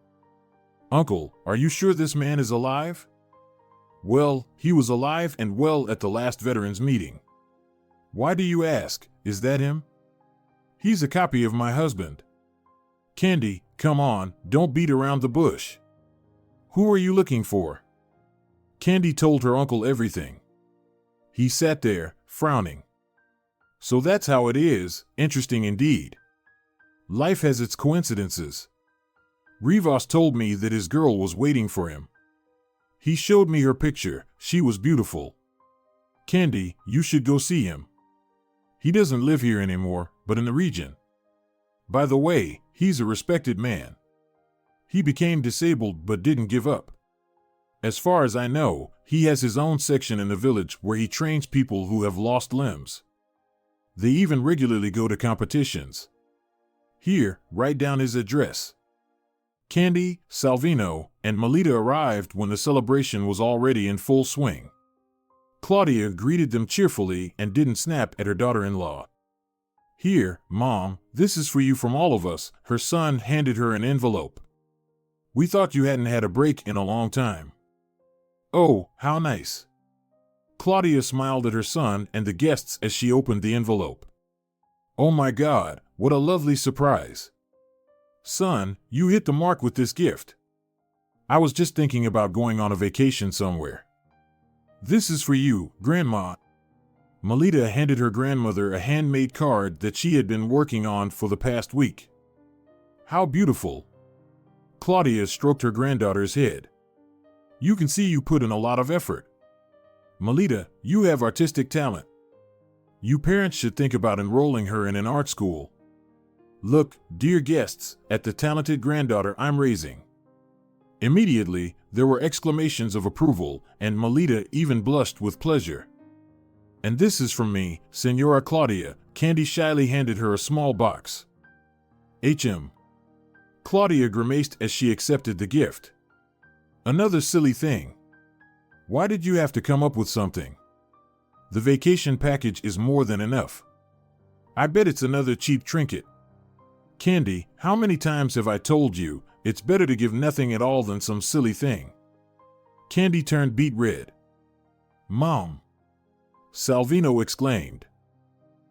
Uncle, are you sure this man is alive? Well, he was alive and well at the last veterans meeting. Why do you ask? Is that him? He's a copy of my husband. Candy, come on, don't beat around the bush. Who are you looking for? Candy told her uncle everything. He sat there, frowning. So that's how it is, interesting indeed. Life has its coincidences. Rivas told me that his girl was waiting for him. He showed me her picture. She was beautiful. Candy, you should go see him. He doesn't live here anymore, but in the region. By the way, he's a respected man. He became disabled but didn't give up. As far as I know, he has his own section in the village where he trains people who have lost limbs. They even regularly go to competitions. Here, write down his address. Candy, Salvino, and Melita arrived when the celebration was already in full swing. Claudia greeted them cheerfully and didn't snap at her daughter-in-law. Here, Mom, this is for you from all of us. Her son handed her an envelope. We thought you hadn't had a break in a long time. Oh, how nice. Claudia smiled at her son and the guests as she opened the envelope. Oh my God, what a lovely surprise. Son, you hit the mark with this gift. I was just thinking about going on a vacation somewhere. This is for you, Grandma. Melita handed her grandmother a handmade card that she had been working on for the past week. How beautiful. Claudia stroked her granddaughter's head. You can see you put in a lot of effort. Melita, you have artistic talent. You parents should think about enrolling her in an art school. Look, dear guests, at the talented granddaughter I'm raising. Immediately, there were exclamations of approval, and Melita even blushed with pleasure. And this is from me, Senora Claudia. Candy shyly handed her a small box. H.M. Claudia grimaced as she accepted the gift. Another silly thing. Why did you have to come up with something? The vacation package is more than enough. I bet it's another cheap trinket. Candy, how many times have I told you, it's better to give nothing at all than some silly thing? Candy turned beet red. Mom! Salvino exclaimed.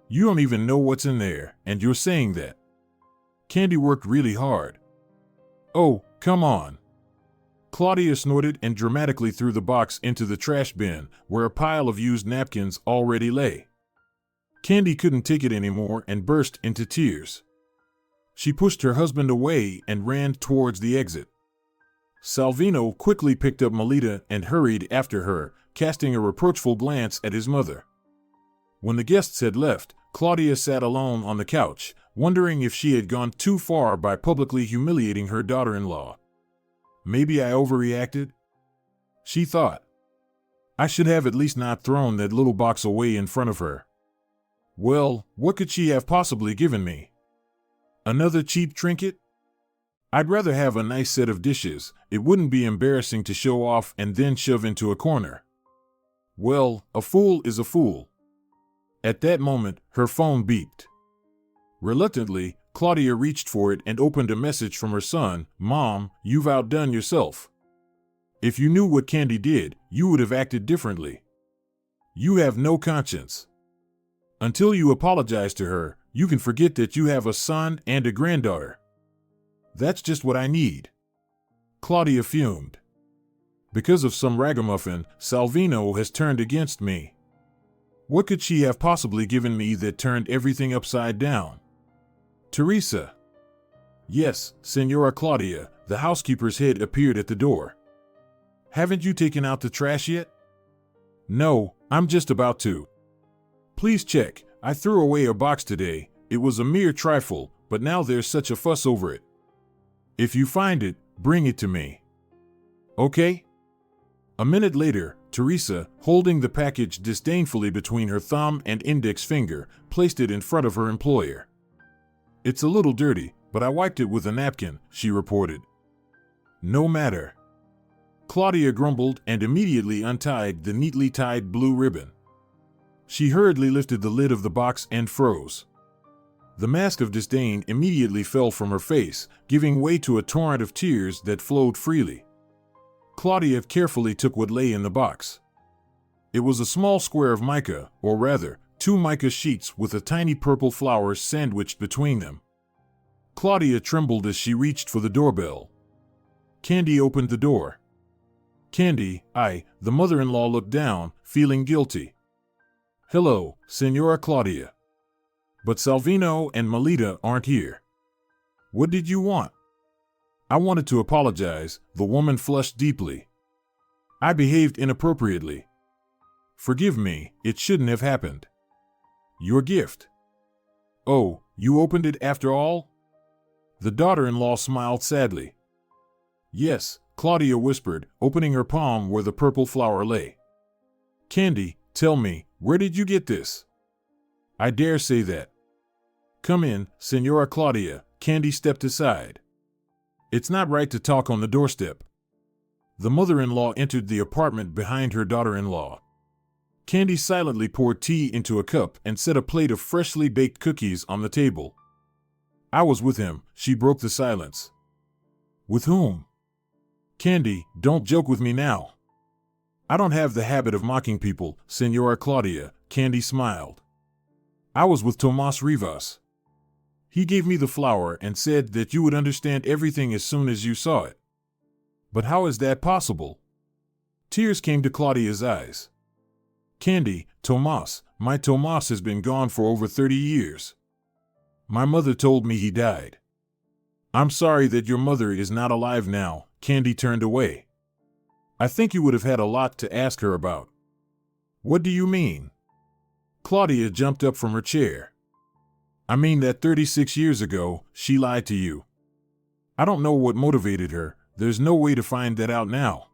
You don't even know what's in there, and you're saying that. Candy worked really hard. Oh, come on. Claudia snorted and dramatically threw the box into the trash bin, where a pile of used napkins already lay. Candy couldn't take it anymore and burst into tears. She pushed her husband away and ran towards the exit. Salvino quickly picked up Melita and hurried after her, casting a reproachful glance at his mother. When the guests had left, Claudia sat alone on the couch, wondering if she had gone too far by publicly humiliating her daughter-in-law. Maybe I overreacted? She thought. I should have at least not thrown that little box away in front of her. Well, what could she have possibly given me? Another cheap trinket? I'd rather have a nice set of dishes. It wouldn't be embarrassing to show off and then shove into a corner. Well, a fool is a fool. At that moment, her phone beeped. Reluctantly, Claudia reached for it and opened a message from her son. Mom, you've outdone yourself. If you knew what Candy did, you would have acted differently. You have no conscience. Until you apologize to her, you can forget that you have a son and a granddaughter. That's just what I need. Claudia fumed. Because of some ragamuffin, Salvino has turned against me. What could she have possibly given me that turned everything upside down? Teresa. Yes, Senora Claudia, the housekeeper's head appeared at the door. Haven't you taken out the trash yet? No, I'm just about to. Please check. I threw away a box today. It was a mere trifle, but now there's such a fuss over it. If you find it, bring it to me. Okay? A minute later, Teresa, holding the package disdainfully between her thumb and index finger, placed it in front of her employer. It's a little dirty, but I wiped it with a napkin, she reported. No matter. Claudia grumbled and immediately untied the neatly tied blue ribbon. She hurriedly lifted the lid of the box and froze. The mask of disdain immediately fell from her face, giving way to a torrent of tears that flowed freely. Claudia carefully took what lay in the box. It was a small square of mica, or rather, 2 mica sheets with a tiny purple flower sandwiched between them. Claudia trembled as she reached for the doorbell. Candy opened the door. Candy, the mother-in-law looked down, feeling guilty. Hello, Senora Claudia. But Salvino and Melita aren't here. What did you want? I wanted to apologize. The woman flushed deeply. I behaved inappropriately. Forgive me, it shouldn't have happened. Your gift. Oh, you opened it after all? The daughter-in-law smiled sadly. Yes, Claudia whispered, opening her palm where the purple flower lay. Candy, tell me, where did you get this? I dare say that. Come in, Senora Claudia. Candy stepped aside. It's not right to talk on the doorstep. The mother-in-law entered the apartment behind her daughter-in-law. Candy silently poured tea into a cup and set a plate of freshly baked cookies on the table. I was with him, she broke the silence. With whom? Candy, don't joke with me now. I don't have the habit of mocking people, Senora Claudia, Candy smiled. I was with Tomas Rivas. He gave me the flower and said that you would understand everything as soon as you saw it. But how is that possible? Tears came to Claudia's eyes. Candy, Tomas, my Tomas has been gone for over 30 years. My mother told me he died. I'm sorry that your mother is not alive now. Candy turned away. I think you would have had a lot to ask her about. What do you mean? Claudia jumped up from her chair. I mean that 36 years ago, she lied to you. I don't know what motivated her. There's no way to find that out now.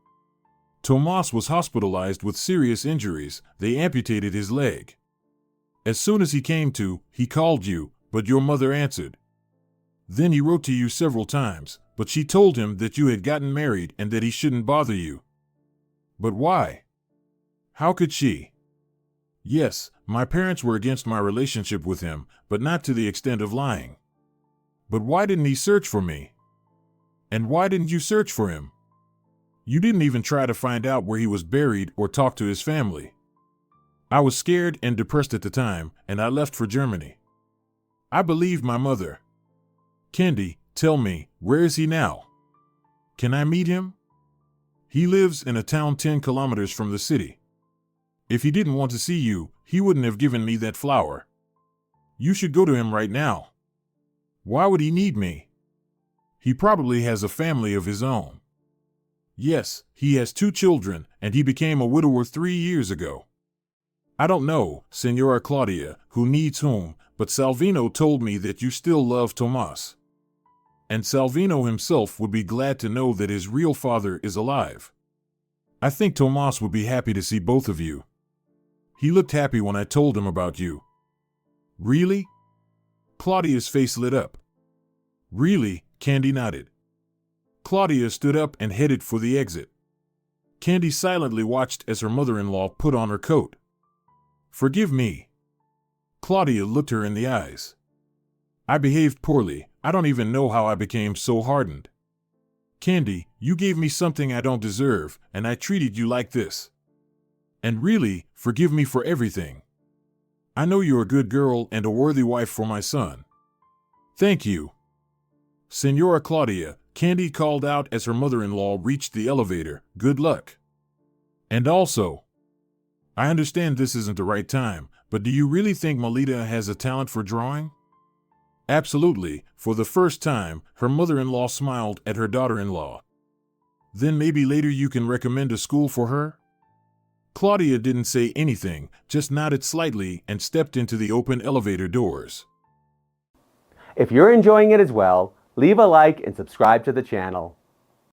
Tomas was hospitalized with serious injuries. They amputated his leg. As soon as he came to, he called you, but your mother answered. Then he wrote to you several times, but she told him that you had gotten married and that he shouldn't bother you. But why? How could she? Yes, my parents were against my relationship with him, but not to the extent of lying. But why didn't he search for me? And why didn't you search for him? You didn't even try to find out where he was buried or talk to his family. I was scared and depressed at the time, and I left for Germany. I believed my mother. Candy, tell me, where is he now? Can I meet him? He lives in a town 10 kilometers from the city. If he didn't want to see you, he wouldn't have given me that flower. You should go to him right now. Why would he need me? He probably has a family of his own. Yes, he has 2 children, and he became a widower 3 years ago. I don't know, Senora Claudia, who needs whom, but Salvino told me that you still love Tomas. And Salvino himself would be glad to know that his real father is alive. I think Tomas would be happy to see both of you. He looked happy when I told him about you. Really? Claudia's face lit up. Really? Candy nodded. Claudia stood up and headed for the exit. Candy silently watched as her mother-in-law put on her coat. Forgive me. Claudia looked her in the eyes. I behaved poorly. I don't even know how I became so hardened. Candy, you gave me something I don't deserve, and I treated you like this. And really, forgive me for everything. I know you're a good girl and a worthy wife for my son. Thank you. Senora Claudia, Candy called out as her mother-in-law reached the elevator, good luck. And also, I understand this isn't the right time, but do you really think Melita has a talent for drawing? Absolutely. For the first time, her mother-in-law smiled at her daughter-in-law. Then maybe later you can recommend a school for her? Claudia didn't say anything, just nodded slightly and stepped into the open elevator doors. If you're enjoying it as well, leave a like and subscribe to the channel.